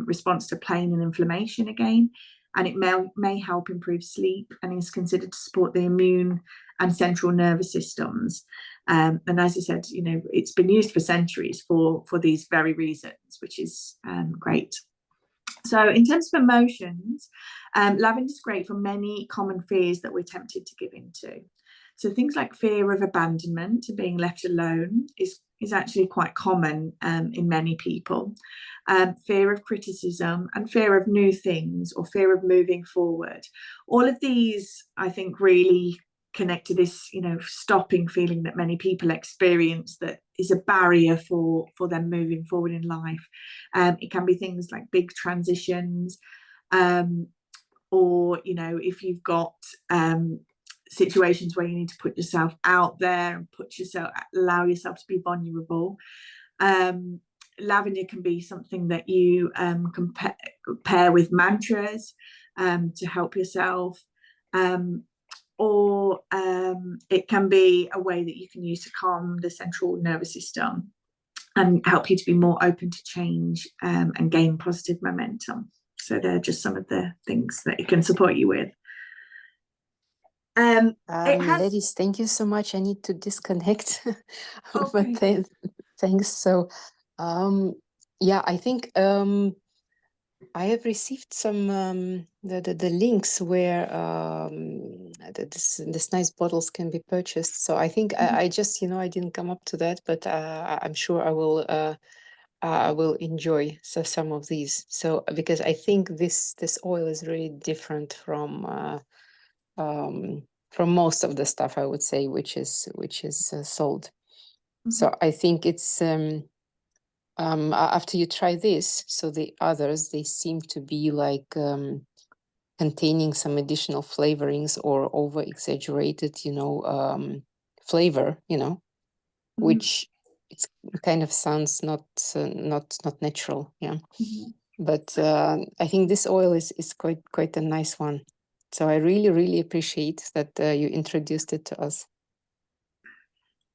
response to pain and inflammation again, and it may help improve sleep, and is considered to support the immune and central nervous systems. And as I said, it's been used for centuries for these very reasons, which is great. So in terms of emotions, lavender is great for many common fears that we're tempted to give into. So things like fear of abandonment and being left alone is actually quite common in many people. Fear of criticism and fear of new things, or fear of moving forward. All of these, I think, really connect to this, stopping feeling that many people experience that is a barrier for them moving forward in life. It can be things like big transitions, or, if you've got situations where you need to put yourself out there and allow yourself to be vulnerable. Lavender can be something that you can pair with mantras to help yourself, or it can be a way that you can use to calm the central nervous system and help you to be more open to change and gain positive momentum. So they're just some of the things that it can support you with. It has... Ladies, thank you so much. I need to disconnect. Okay. But thanks. So yeah, I think I have received some the links where this nice bottles can be purchased. So I think I just, you know, I didn't come up to that, but I'm sure I will enjoy some of these. So because I think this oil is really different from most of the stuff, I would say, which is sold. So I think it's after you try this, so the others, they seem to be like containing some additional flavorings or over exaggerated, you know, flavor, you know, which it's kind of sounds not natural, yeah. But I think this oil is quite a nice one. So I really appreciate that you introduced it to us.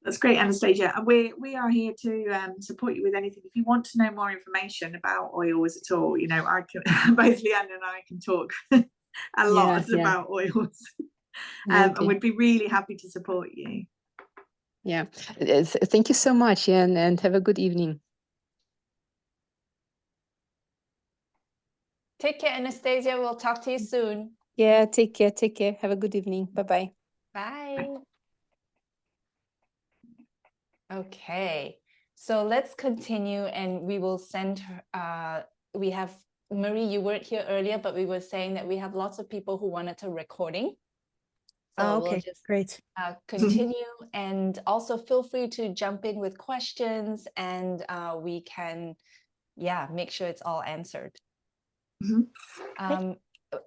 That's great, Anastasia. And we are here to support you with anything. If you want to know more information about oils at all, you know, I can both Leanne and I can talk a lot about oils. And we'd be really happy to support you. Yeah, thank you so much, and have a good evening. Take care, Anastasia. We'll talk to you soon. Yeah, take care. Have a good evening. Bye-bye. Bye. Okay, so let's continue, and we will send her, we have, Marie, you weren't here earlier, but we were saying that we have lots of people who wanted a recording. So okay, we'll just great. Continue, and also feel free to jump in with questions, and we can, make sure it's all answered.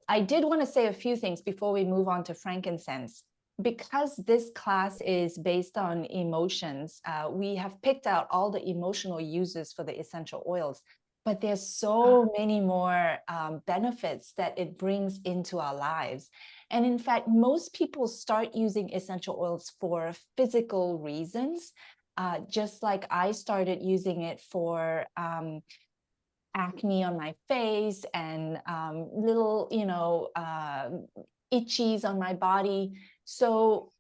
I did want to say a few things before we move on to frankincense. Because this class is based on emotions, we have picked out all the emotional uses for the essential oils, but there's so many more benefits that it brings into our lives. And in fact, most people start using essential oils for physical reasons, just like I started using it for acne on my face and little, you know, itchies on my body. So,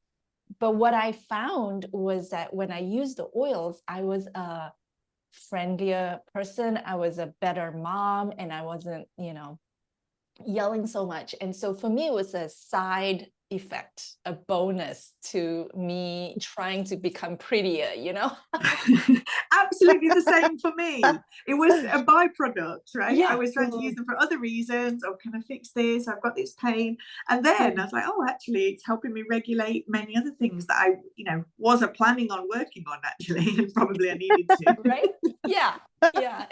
but what I found was that when I used the oils, I was a friendlier person, I was a better mom, and I wasn't, you know, yelling so much. And so for me, it was a side effect, a bonus to me trying to become prettier, you know? Absolutely the same for me. It was a byproduct, right? Yeah. I was trying to use them for other reasons. Oh, can I fix this? I've got this pain. And then I was like, oh, actually, it's helping me regulate many other things that I, you know, wasn't planning on working on, actually, and probably I needed to. Right? Yeah,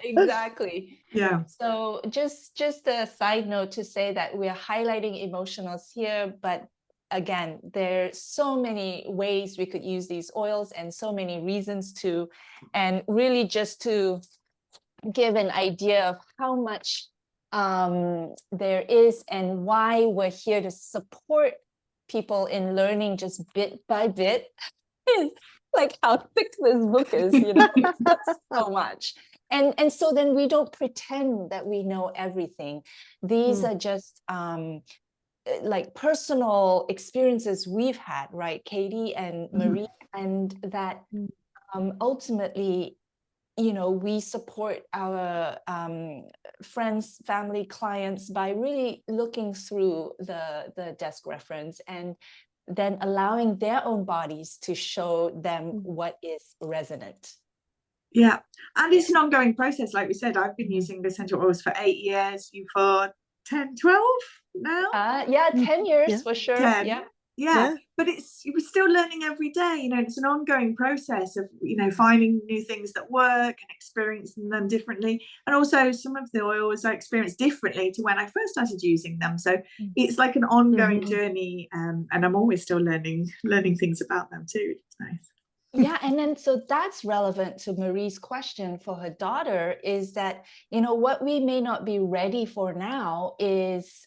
exactly. Yeah. So just a side note to say that we are highlighting emotionals here, but again, there's so many ways we could use these oils and so many reasons to, and really just to give an idea of how much there is and why we're here to support people in learning just bit by bit. Like how thick this book is, you know, it's just so much. And so then we don't pretend that we know everything. These are just like personal experiences we've had, right, Katie and Marie, and that ultimately, you know, we support our friends, family, clients by really looking through the desk reference and then allowing their own bodies to show them what is resonant. Yeah, and it's an ongoing process. Like we said, I've been using the essential oils for 8 years, you for 10, 12 now? 10 years for sure. 10. Yeah, but we're still learning every day, you know. It's an ongoing process of, you know, finding new things that work and experiencing them differently. And also some of the oils I experienced differently to when I first started using them. So it's like an ongoing journey, and I'm always still learning things about them too. It's nice. Yeah, and then so that's relevant to Marie's question for her daughter, is that, you know, what we may not be ready for now is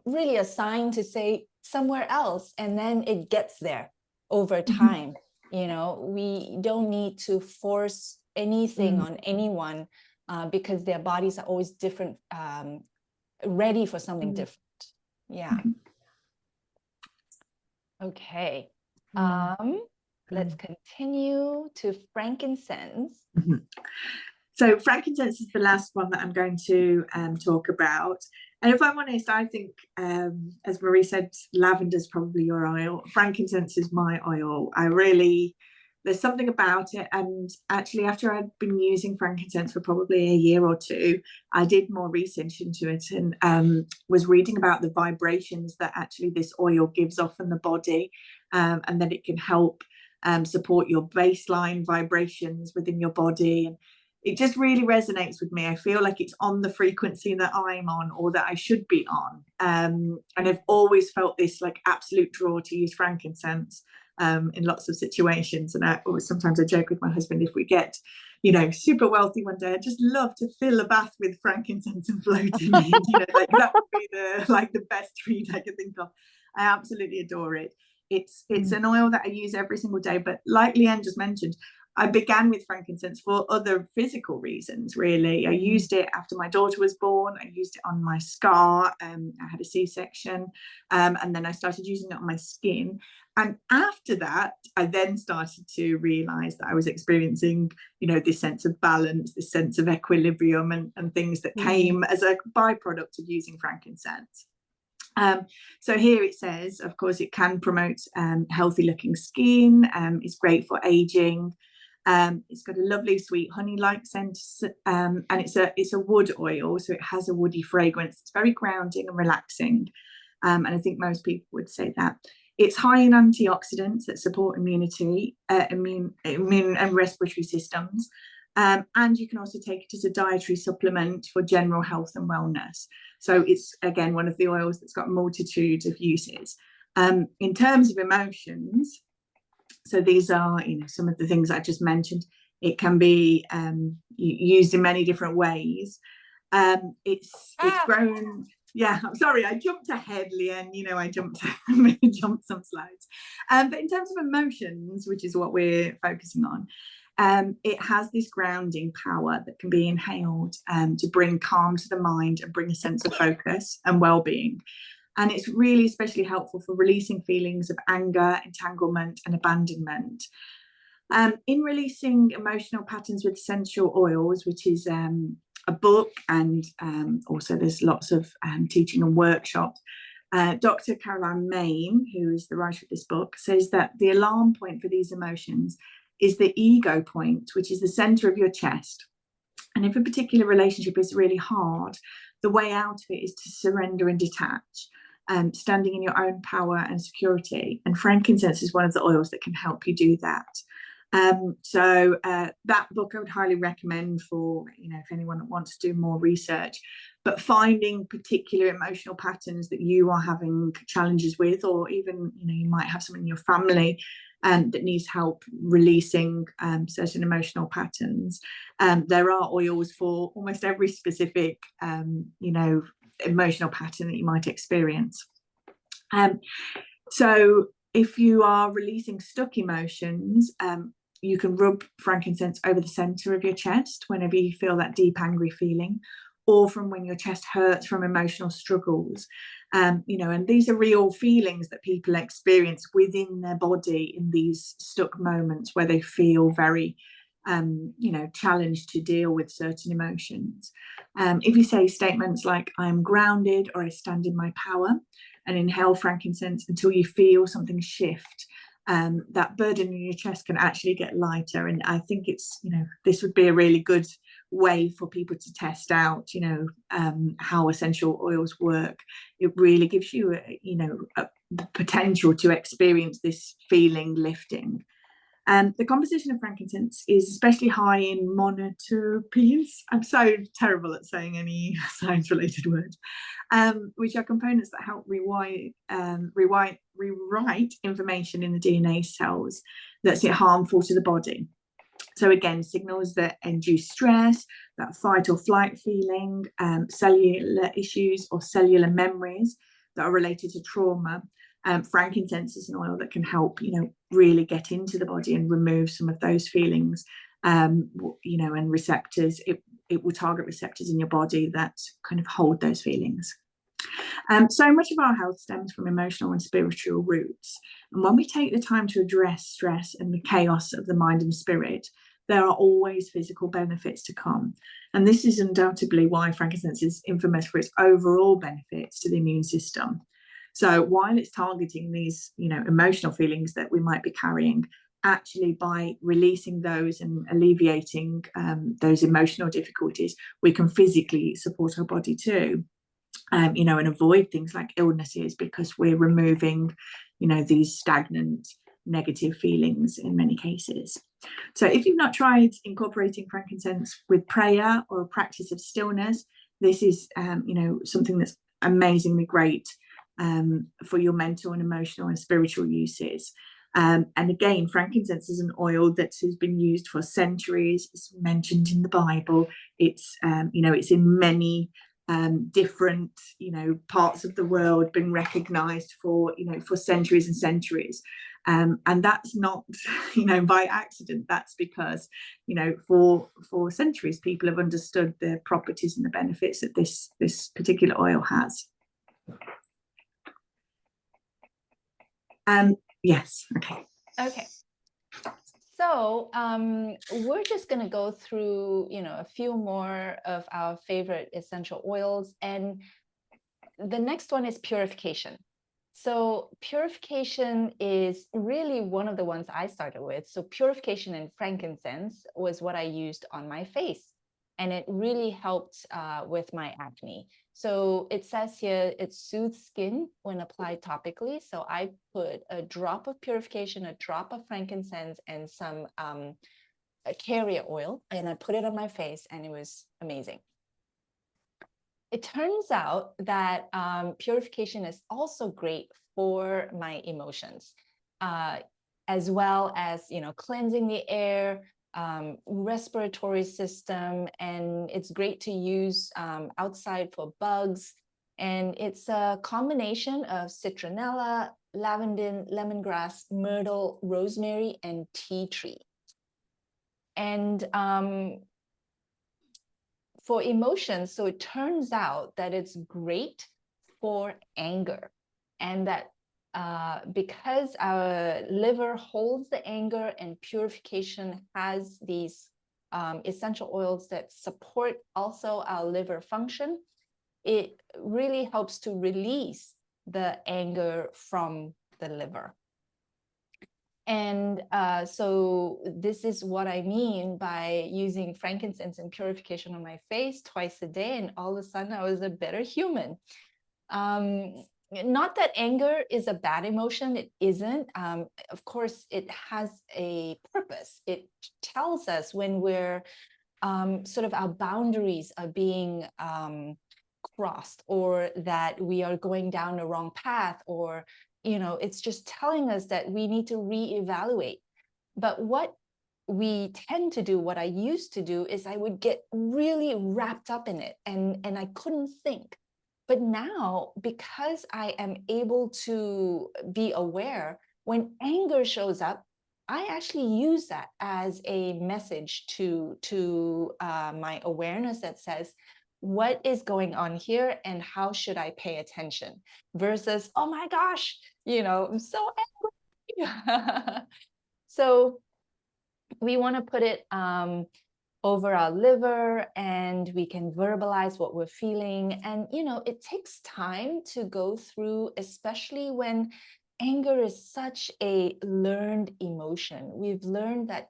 really a sign to say somewhere else, and then it gets there over time. You know, we don't need to force anything on anyone because their bodies are always different ready for something Mm. different. Yeah. Mhm. Okay. Mm. Let's continue to frankincense. Mhm. So frankincense is the last one that I'm going to talk about. And if I'm honest, I think, as Marie said, lavender is probably your oil. Frankincense is my oil. There's something about it. And actually, after I'd been using frankincense for probably a year or two, I did more research into it and was reading about the vibrations that actually this oil gives off in the body, and that it can help support your baseline vibrations within your body. And it just really resonates with me. I feel like it's on the frequency that I'm on, or that I should be on. And I've always felt this like absolute draw to use frankincense in lots of situations. And sometimes I joke with my husband, if we get, super wealthy one day, I'd just love to fill a bath with frankincense and floating weed. Like that would be the best treat I could think of. I absolutely adore it. It's an oil that I use every single day, but like Leanne just mentioned, I began with frankincense for other physical reasons, really. I used it after my daughter was born. I used it on my scar. I had a C-section, and then I started using it on my skin. And after that, I then started to realize that I was experiencing, this sense of balance, this sense of equilibrium, and things that came as a byproduct of using frankincense. So here it says, of course, it can promote healthy looking skin. It's great for aging. It's got a lovely sweet honey-like scent, and it's a wood oil, so it has a woody fragrance. It's very grounding and relaxing, and I think most people would say that. It's high in antioxidants that support immunity, immune and respiratory systems, and you can also take it as a dietary supplement for general health and wellness. So it's, again, one of the oils that's got a multitude of uses. In terms of emotions, so these are, some of the things I just mentioned. It can be used in many different ways. It's grown. Yeah, I'm sorry, I jumped ahead, Leanne. I jumped some slides. But in terms of emotions, which is what we're focusing on, it has this grounding power that can be inhaled to bring calm to the mind and bring a sense of focus and well-being. And it's really especially helpful for releasing feelings of anger, entanglement, and abandonment. In releasing emotional patterns with essential oils, which is a book, and also there's lots of teaching and workshops, Dr. Caroline Main, who is the writer of this book, says that the alarm point for these emotions is the ego point, which is the center of your chest. And if a particular relationship is really hard, the way out of it is to surrender and detach. Standing in your own power and security. And frankincense is one of the oils that can help you do that. So that book I would highly recommend for, if anyone wants to do more research. But finding particular emotional patterns that you are having challenges with, or even, you might have someone in your family that needs help releasing certain emotional patterns. There are oils for almost every specific, emotional pattern that you might experience. So if you are releasing stuck emotions, you can rub frankincense over the center of your chest whenever you feel that deep angry feeling, or from when your chest hurts from emotional struggles. And these are real feelings that people experience within their body in these stuck moments where they feel very challenged to deal with certain emotions. If you say statements like, I'm grounded, or I stand in my power, and inhale frankincense until you feel something shift, that burden in your chest can actually get lighter. And I think it's, this would be a really good way for people to test out, how essential oils work. It really gives you, a potential to experience this feeling lifting. The composition of frankincense is especially high in monoterpenes. I'm so terrible at saying any science-related words, which are components that help rewrite information in the DNA cells that's harmful to the body. So again, signals that induce stress, that fight or flight feeling, cellular issues or cellular memories that are related to trauma. Frankincense is an oil that can help, really get into the body and remove some of those feelings, and receptors. it will target receptors in your body that kind of hold those feelings. So much of our health stems from emotional and spiritual roots. And when we take the time to address stress and the chaos of the mind and spirit, there are always physical benefits to come. And this is undoubtedly why frankincense is infamous for its overall benefits to the immune system. So while it's targeting these, emotional feelings that we might be carrying, actually by releasing those and alleviating those emotional difficulties, we can physically support our body too. And avoid things like illnesses, because we're removing, these stagnant negative feelings in many cases. So if you've not tried incorporating frankincense with prayer or a practice of stillness, this is, something that's amazingly great for your mental and emotional and spiritual uses. And again, frankincense is an oil that has been used for centuries. It's mentioned in the Bible. It's, it's in many different parts of the world, been recognized for for centuries and centuries, and that's not by accident. That's because for centuries people have understood the properties and the benefits that this particular oil has. Yes. Okay. So we're just going to go through, a few more of our favorite essential oils. And the next one is purification. So purification is really one of the ones I started with. So purification and frankincense was what I used on my face. And it really helped with my acne. So it says here it soothes skin when applied topically. So I put a drop of purification, a drop of frankincense, and some carrier oil, and I put it on my face, and it was amazing. It turns out that purification is also great for my emotions, as well as cleansing the air, respiratory system, and it's great to use outside for bugs. And it's a combination of citronella, lavender, lemongrass, myrtle, rosemary, and tea tree. And for emotions, so it turns out that it's great for anger, and that because our liver holds the anger, and purification has these essential oils that support also our liver function, it really helps to release the anger from the liver. And so this is what I mean by using frankincense and purification on my face twice a day, and all of a sudden I was a better human. Not that anger is a bad emotion, it isn't. Of course, it has a purpose. It tells us when we're sort of our boundaries are being crossed, or that we are going down the wrong path, or it's just telling us that we need to reevaluate. But what we tend to do, what I used to do, is I would get really wrapped up in it, and I couldn't think. But now, because I am able to be aware, when anger shows up, I actually use that as a message to my awareness that says, what is going on here and how should I pay attention? Versus, oh my gosh, I'm so angry. So we want to put it over our liver, and we can verbalize what we're feeling. And, it takes time to go through, especially when anger is such a learned emotion. We've learned that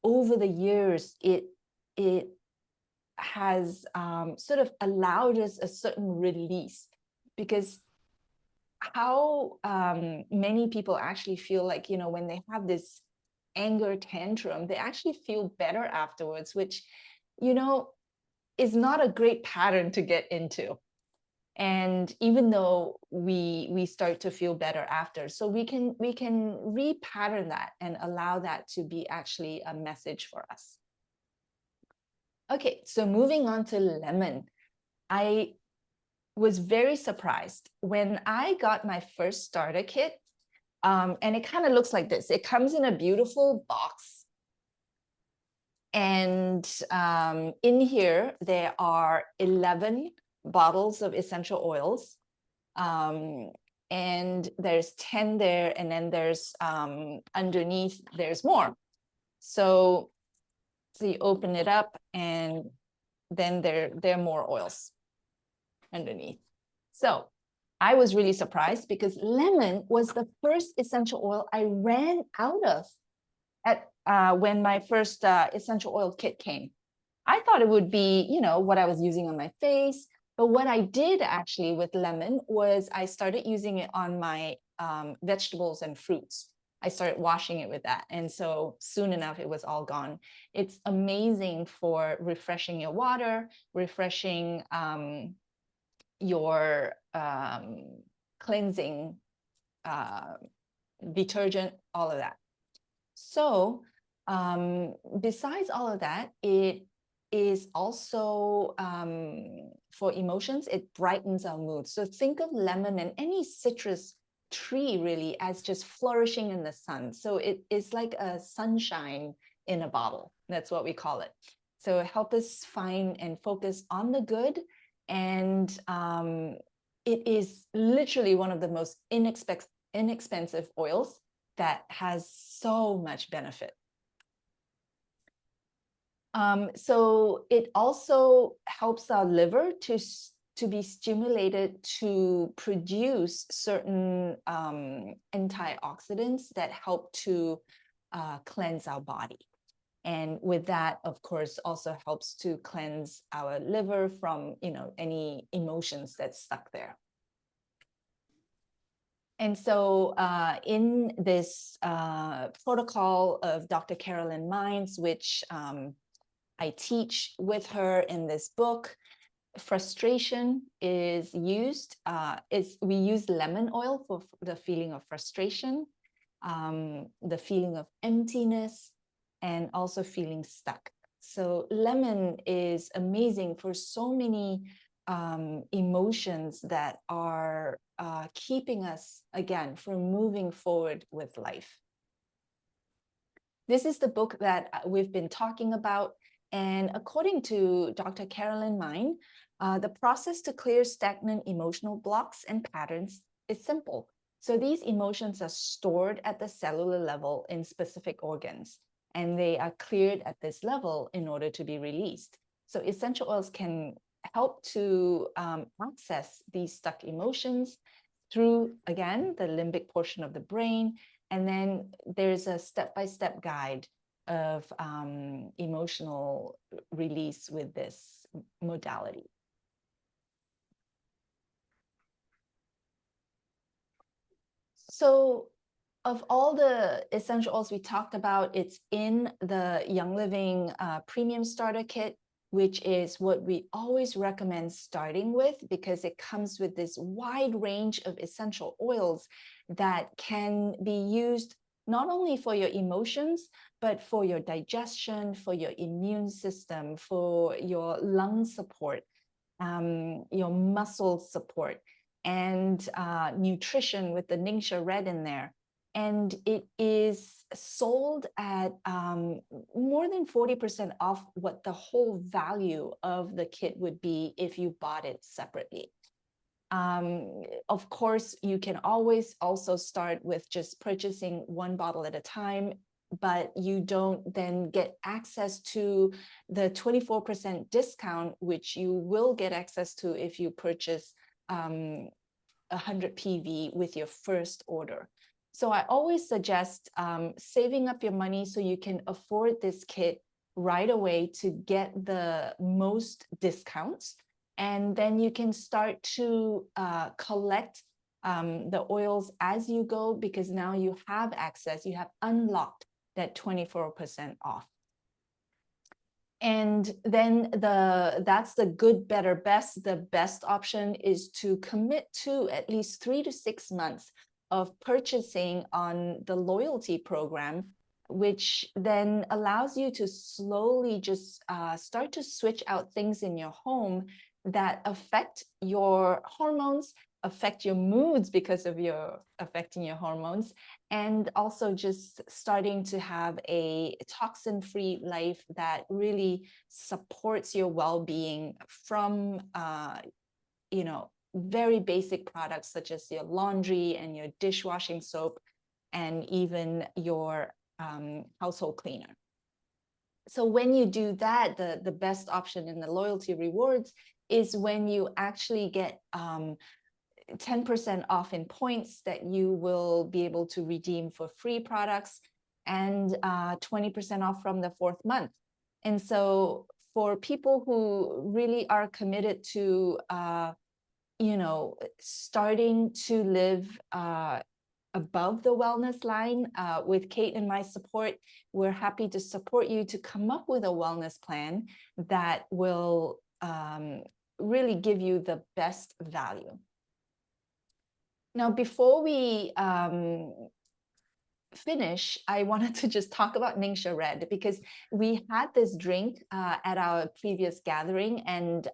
over the years, it has sort of allowed us a certain release, because how many people actually feel like, when they have this anger tantrum, they actually feel better afterwards, which, is not a great pattern to get into. And even though we start to feel better after, so we can repattern that and allow that to be actually a message for us. Okay, so moving on to lemon. I was very surprised when I got my first starter kit, and it kind of looks like this. It comes in a beautiful box, And in here, there are 11 bottles of essential oils. And there's 10 there, and then there's underneath, there's more. So you open it up, and then there are more oils underneath. So I was really surprised because lemon was the first essential oil I ran out of at when my first essential oil kit came. I thought it would be, you know, what I was using on my face. But what I did actually with lemon was I started using it on my vegetables and fruits. I started washing it with that. And so soon enough, it was all gone. It's amazing for refreshing your water, refreshing your cleansing detergent, all of that. So besides all of that, it is also for emotions, it brightens our mood. So think of lemon and any citrus tree really as just flourishing in the sun. So it is like a sunshine in a bottle. That's what we call it. So help us find and focus on the good. And it is literally one of the most inexpensive oils that has so much benefit. So it also helps our liver to be stimulated to produce certain antioxidants that help to cleanse our body. And with that, of course, also helps to cleanse our liver from, you know, any emotions that's stuck there. And so in this protocol of Dr. Carolyn Mines, which I teach with her in this book, frustration is used. We use lemon oil for the feeling of frustration, the feeling of emptiness, and also feeling stuck. So lemon is amazing for so many emotions that are keeping us, again, from moving forward with life. This is the book that we've been talking about. And according to Dr. Carolyn Mine, the process to clear stagnant emotional blocks and patterns is simple. So these emotions are stored at the cellular level in specific organs, and they are cleared at this level in order to be released. So essential oils can help to access these stuck emotions through, again, the limbic portion of the brain. And then there's a step-by-step guide of emotional release with this modality. So of all the essential oils we talked about, it's in the Young Living Premium Starter Kit, which is what we always recommend starting with, because it comes with this wide range of essential oils that can be used not only for your emotions, but for your digestion, for your immune system, for your lung support, your muscle support, and nutrition with the Ningixa Red in there. And it is sold at more than 40% off what the whole value of the kit would be if you bought it separately. Of course, you can always also start with just purchasing one bottle at a time, but you don't then get access to the 24% discount, which you will get access to if you purchase 100 PV with your first order. So I always suggest saving up your money so you can afford this kit right away to get the most discounts. And then you can start to collect the oils as you go, because now you have access, you have unlocked that 24% off. And then that's the good, better, best. The best option is to commit to at least 3 to 6 months of purchasing on the loyalty program, which then allows you to slowly just start to switch out things in your home that affect your hormones affect your moods because of affecting your hormones, and also just starting to have a toxin-free life that really supports your well-being from very basic products such as your laundry and your dishwashing soap and even your household cleaner. So when you do that, the best option in the loyalty rewards is when you actually get 10% off in points that you will be able to redeem for free products, and 20% off from the 4th month. And so for people who really are committed to starting to live above the wellness line, with Kate and my support, we're happy to support you to come up with a wellness plan that will really give you the best value. Now, before we finish, I wanted to just talk about Ningixa Red, because we had this drink at our previous gathering, and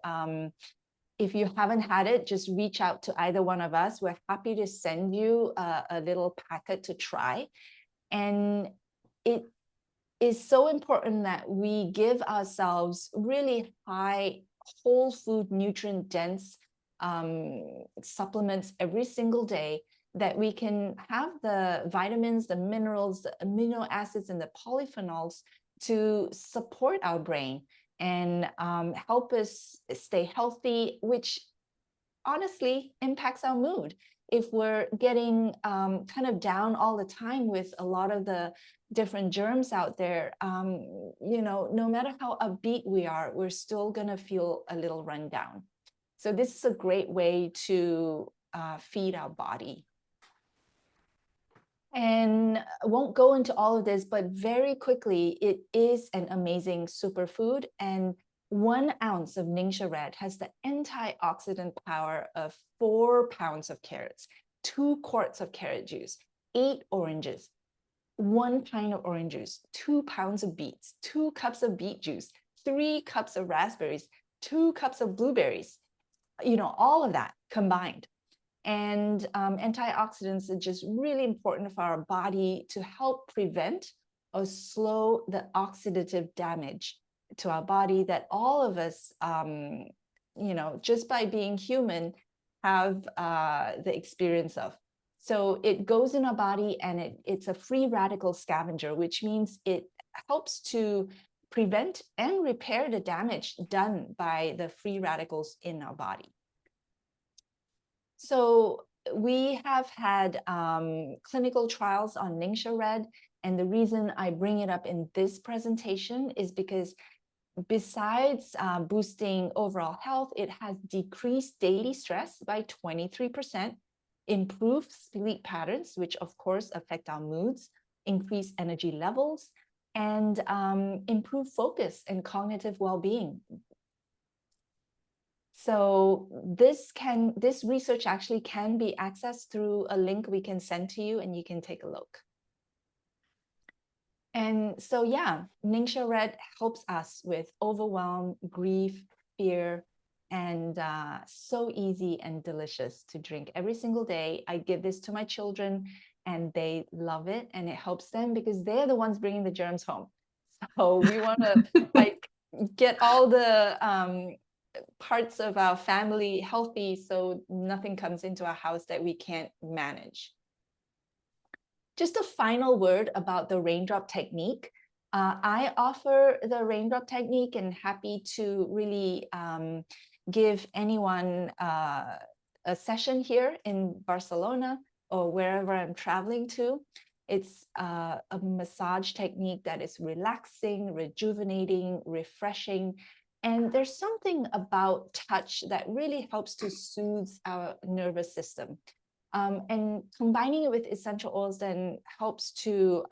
if you haven't had it, just reach out to either one of us. We're happy to send you a little packet to try. And it is so important that we give ourselves really high, whole food, nutrient dense supplements every single day, that we can have the vitamins, the minerals, the amino acids, and the polyphenols to support our brain and help us stay healthy, which honestly impacts our mood. If we're getting kind of down all the time with a lot of the different germs out there, no matter how upbeat we are, we're still gonna feel a little run down. So this is a great way to feed our body. And I won't go into all of this, but very quickly, it is an amazing superfood. And 1 ounce of Ningixa Red has the antioxidant power of 4 pounds of carrots, 2 quarts of carrot juice, 8 oranges, 1 pint of orange juice, 2 pounds of beets, 2 cups of beet juice, 3 cups of raspberries, 2 cups of blueberries, all of that combined. And antioxidants are just really important for our body to help prevent or slow the oxidative damage to our body that all of us, just by being human, have the experience of. So it goes in our body, and it's a free radical scavenger, which means it helps to prevent and repair the damage done by the free radicals in our body. So we have had clinical trials on Ningixa Red, and the reason I bring it up in this presentation is because besides boosting overall health, it has decreased daily stress by 23%, improved sleep patterns, which of course affect our moods, increase energy levels, and improve focus and cognitive well-being. So this research actually can be accessed through a link we can send to you, and you can take a look. And so, yeah, Ningixa Red helps us with overwhelm, grief, fear, and so easy and delicious to drink every single day. I give this to my children, and they love it, and it helps them because they're the ones bringing the germs home. So we want to get all the parts of our family healthy, so nothing comes into our house that we can't manage. Just a final word about the raindrop technique. I offer the raindrop technique, and happy to really give anyone a session here in Barcelona or wherever I'm traveling to. It's a massage technique that is relaxing, rejuvenating, refreshing. And there's something about touch that really helps to soothe our nervous system. And combining it with essential oils then helps to,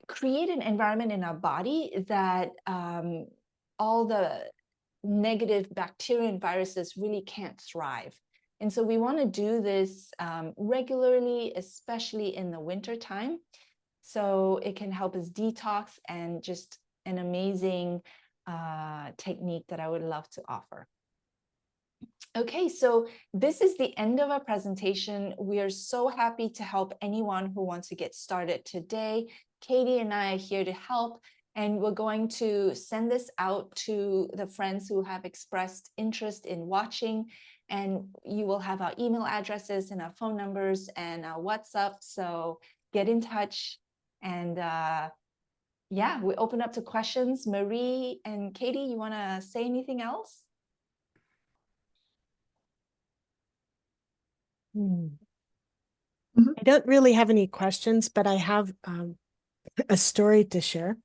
create an environment in our body that all the negative bacteria and viruses really can't thrive. And so we want to do this regularly, especially in the winter time. So it can help us detox, and just an amazing technique that I would love to offer. Okay, so this is the end of our presentation. We are so happy to help anyone who wants to get started today. Katie and I are here to help, and we're going to send this out to the friends who have expressed interest in watching, and you will have our email addresses and our phone numbers and our WhatsApp, so get in touch. And yeah, we open up to questions. Marie and Katie, you want to say anything else? I don't really have any questions, but I have a story to share.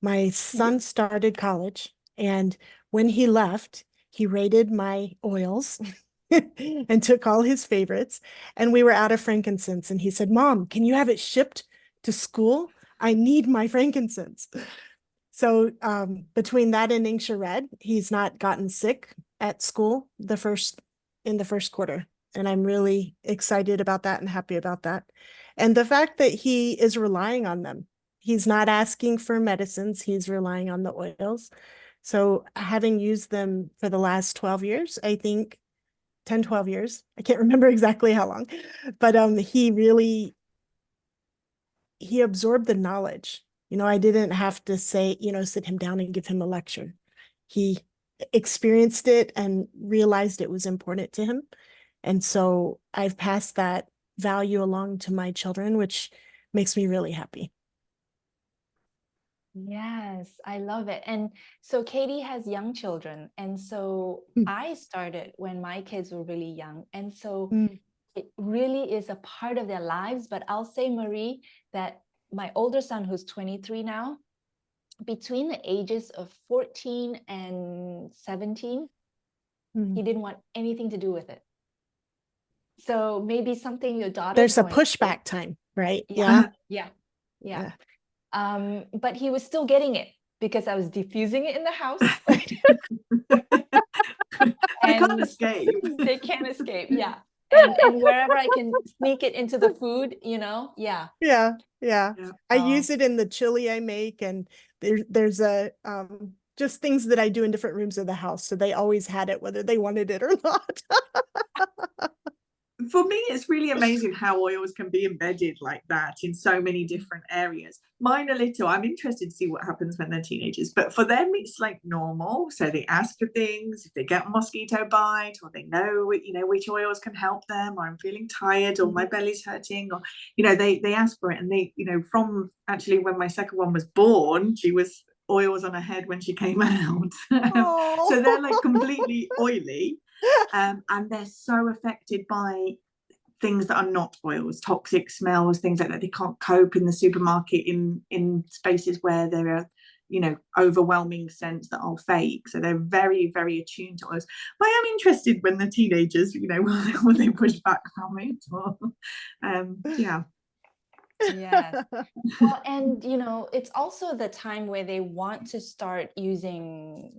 My son started college, and when he left, he rated my oils and took all his favorites. And we were out of frankincense, and he said, "Mom, can you have it shipped to school? I need my frankincense." So between that and Ningixa Red, he's not gotten sick at school in the first quarter. And I'm really excited about that and happy about that. And the fact that he is relying on them. He's not asking for medicines, he's relying on the oils. So having used them for the last 12 years, I think 10, 12 years, I can't remember exactly how long, but he absorbed the knowledge. I didn't have to say, sit him down and give him a lecture. He experienced it and realized it was important to him. And so I've passed that value along to my children, which makes me really happy. Yes, I love it. And so Katie has young children. And so I started when my kids were really young. And so it really is a part of their lives. But I'll say, Marie, that my older son, who's 23 now, between the ages of 14 and 17, he didn't want anything to do with it. So maybe something your daughter. There's a pushback time, right? Yeah. But he was still getting it because I was diffusing it in the house. They can't escape. They can't escape. Yeah. And wherever I can sneak it into the food, Yeah. I use it in the chili I make, and there's just things that I do in different rooms of the house. So they always had it, whether they wanted it or not. For me, it's really amazing how oils can be embedded like that in so many different areas. Mine a little, I'm interested to see what happens when they're teenagers, but for them, it's like normal. So they ask for things, if they get a mosquito bite, or they know, which oils can help them, or I'm feeling tired, or my belly's hurting, or, they ask for it. And they, from actually when my second one was born, she was oils on her head when she came out. So they're like completely oily. And they're so affected by things that are not oils, toxic smells, things like that. They can't cope in the supermarket in spaces where there are, overwhelming scents that are fake. So they're very, very attuned to oils. But I am interested when the teenagers, will they push back from it? Or, yeah. Yes. Well, and it's also the time where they want to start using,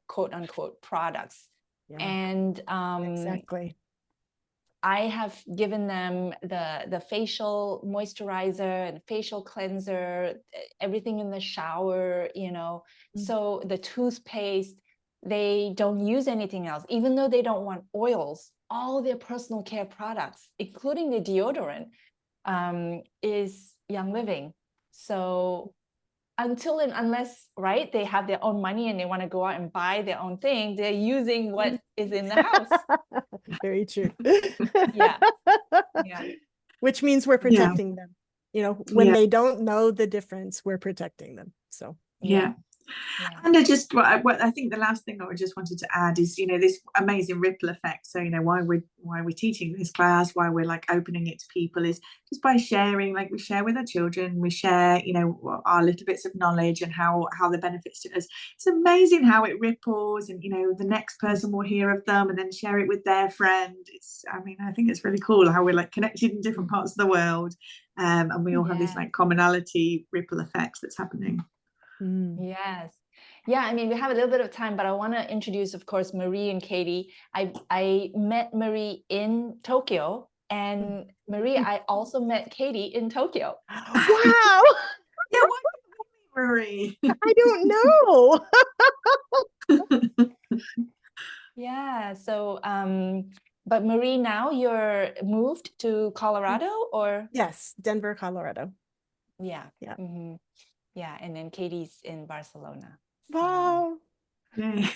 quote unquote products. Yeah, and exactly. I have given them the facial moisturizer and facial cleanser, everything in the shower, so the toothpaste, they don't use anything else, even though they don't want oils. All their personal care products, including the deodorant, is Young Living. So unless, right, they have their own money and they want to go out and buy their own thing, they're using what is in the house. Very true. Yeah. Which means we're protecting them. When they don't know the difference, we're protecting them. So yeah. And I think the last thing I just wanted to add is, this amazing ripple effect. So, why we're teaching this class, why we're like opening it to people is just by sharing, like we share with our children, we share, our little bits of knowledge and how the benefits to us. It's amazing how it ripples, and, the next person will hear of them and then share it with their friend. I think it's really cool how we're like connected in different parts of the world. And we all have this like commonality ripple effects that's happening. Yes. Yeah, we have a little bit of time, but I want to introduce, of course, Marie and Katie. I met Marie in Tokyo, and Marie, I also met Katie in Tokyo. Wow. Yeah, why Marie? I don't know. Yeah. So, but Marie, now you're moved to Colorado, or Yes, Denver, Colorado. yeah, Yeah. yeah, and then Katie's in Barcelona. So, Wow. Yeah.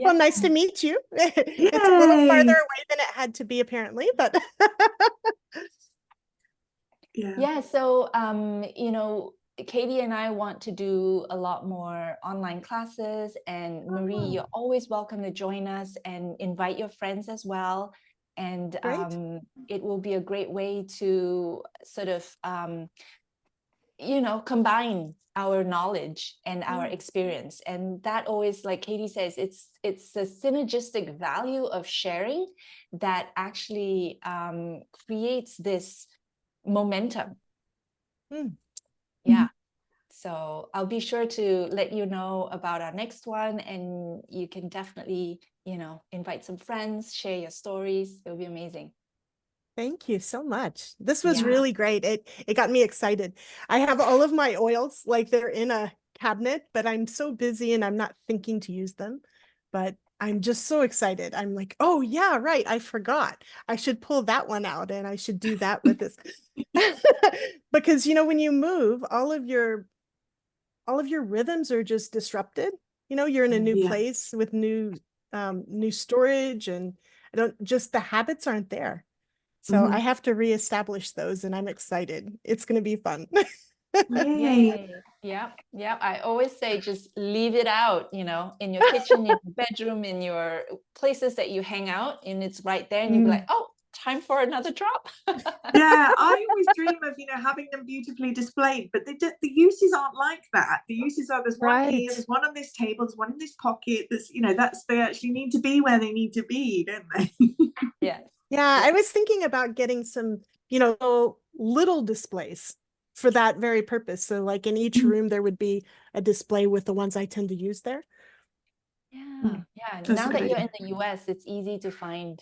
Well, nice to yeah. meet you. It's a little farther Yay. away than it had to be, apparently, but Yeah. Yeah. So, you know, Katie and I want to do a lot more online classes, and Marie, Oh, you're always welcome to join us and invite your friends as well. And great. it will be a great way to sort of, you know, combine our knowledge and our experience. And that always, like Katie says, it's the synergistic value of sharing that actually creates this momentum. Yeah. So I'll be sure to let you know about our next one, and you can definitely, you know, invite some friends, share your stories. It'll be amazing. Thank you so much. This was Yeah. really great. It got me excited. I have all of my oils, like they're in a cabinet, but I'm so busy and I'm not thinking to use them. But I'm just so excited. I'm like, oh yeah, right. I forgot. I should pull that one out and I should do that with this. Because you know, when you move, all of your rhythms are just disrupted. You know, you're in a new yeah. place with new storage, and the habits aren't there. So I have to reestablish those, and I'm excited. It's going to be fun. Yay. Yay. Yep. Yep. I always say just leave it out, you know, in your kitchen, in your bedroom, in your places that you hang out, and it's right there, and you'll be like, oh, time for another drop. Yeah, I always dream of, you know, having them beautifully displayed, but the uses aren't like that. The uses are, there's one here, Right. there's one on this table, there's one in this pocket. There's, you know, they actually need to be where they need to be, don't they? Yes. Yeah, I was thinking about getting some, you know, little displays for that very purpose. So like in each room, there would be a display with the ones I tend to use there. Yeah. Yeah. That's Now a that good you're in idea. the US, it's easy to find.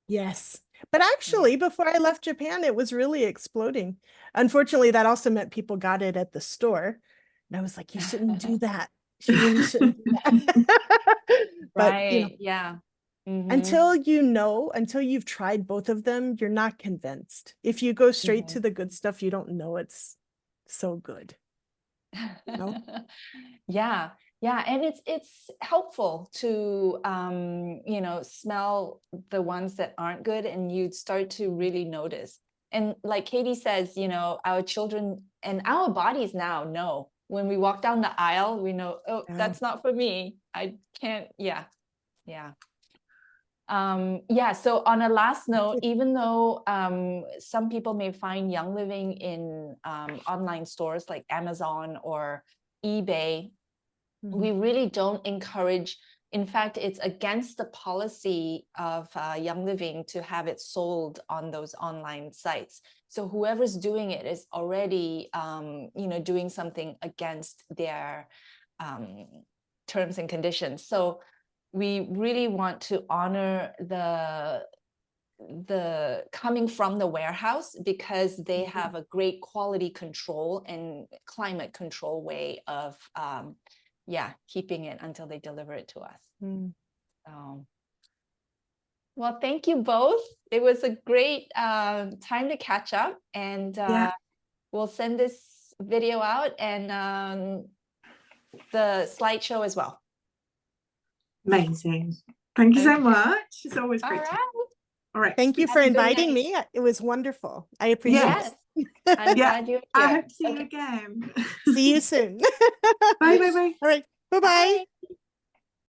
Yes. But actually, before I left Japan, it was really exploding. Unfortunately, that also meant people got it at the store. And I was like, you shouldn't do that. You really shouldn't do that. But, you know, Right. Yeah. until you've tried both of them, you're not convinced. If you go straight to the good stuff, you don't know it's so good. You know? Yeah. Yeah. And it's helpful to you know, smell the ones that aren't good, and you'd start to really notice. And like Katie says, you know, our children and our bodies now know when we walk down the aisle, we know, oh, Yeah. that's not for me. I can't. Yeah. Yeah. Yeah, so on a last note, even though some people may find Young Living in online stores like Amazon or eBay, we really don't encourage. In fact, it's against the policy of Young Living to have it sold on those online sites. So whoever's doing it is already, you know, doing something against their terms and conditions. So we really want to honor the coming from the warehouse, because they have a great quality control and climate control way of yeah, keeping it until they deliver it to us. So, well, thank you both. It was a great time to catch up, and we'll send this video out and the slideshow as well. Amazing. Thank you so much. It's always All great. right. All right. Thank you for Have a good inviting night. me. It was wonderful. I appreciate Yes, it. I'm glad you're I here. hope to see you again. See you soon. Bye, bye, bye. All right. Bye-bye. Bye.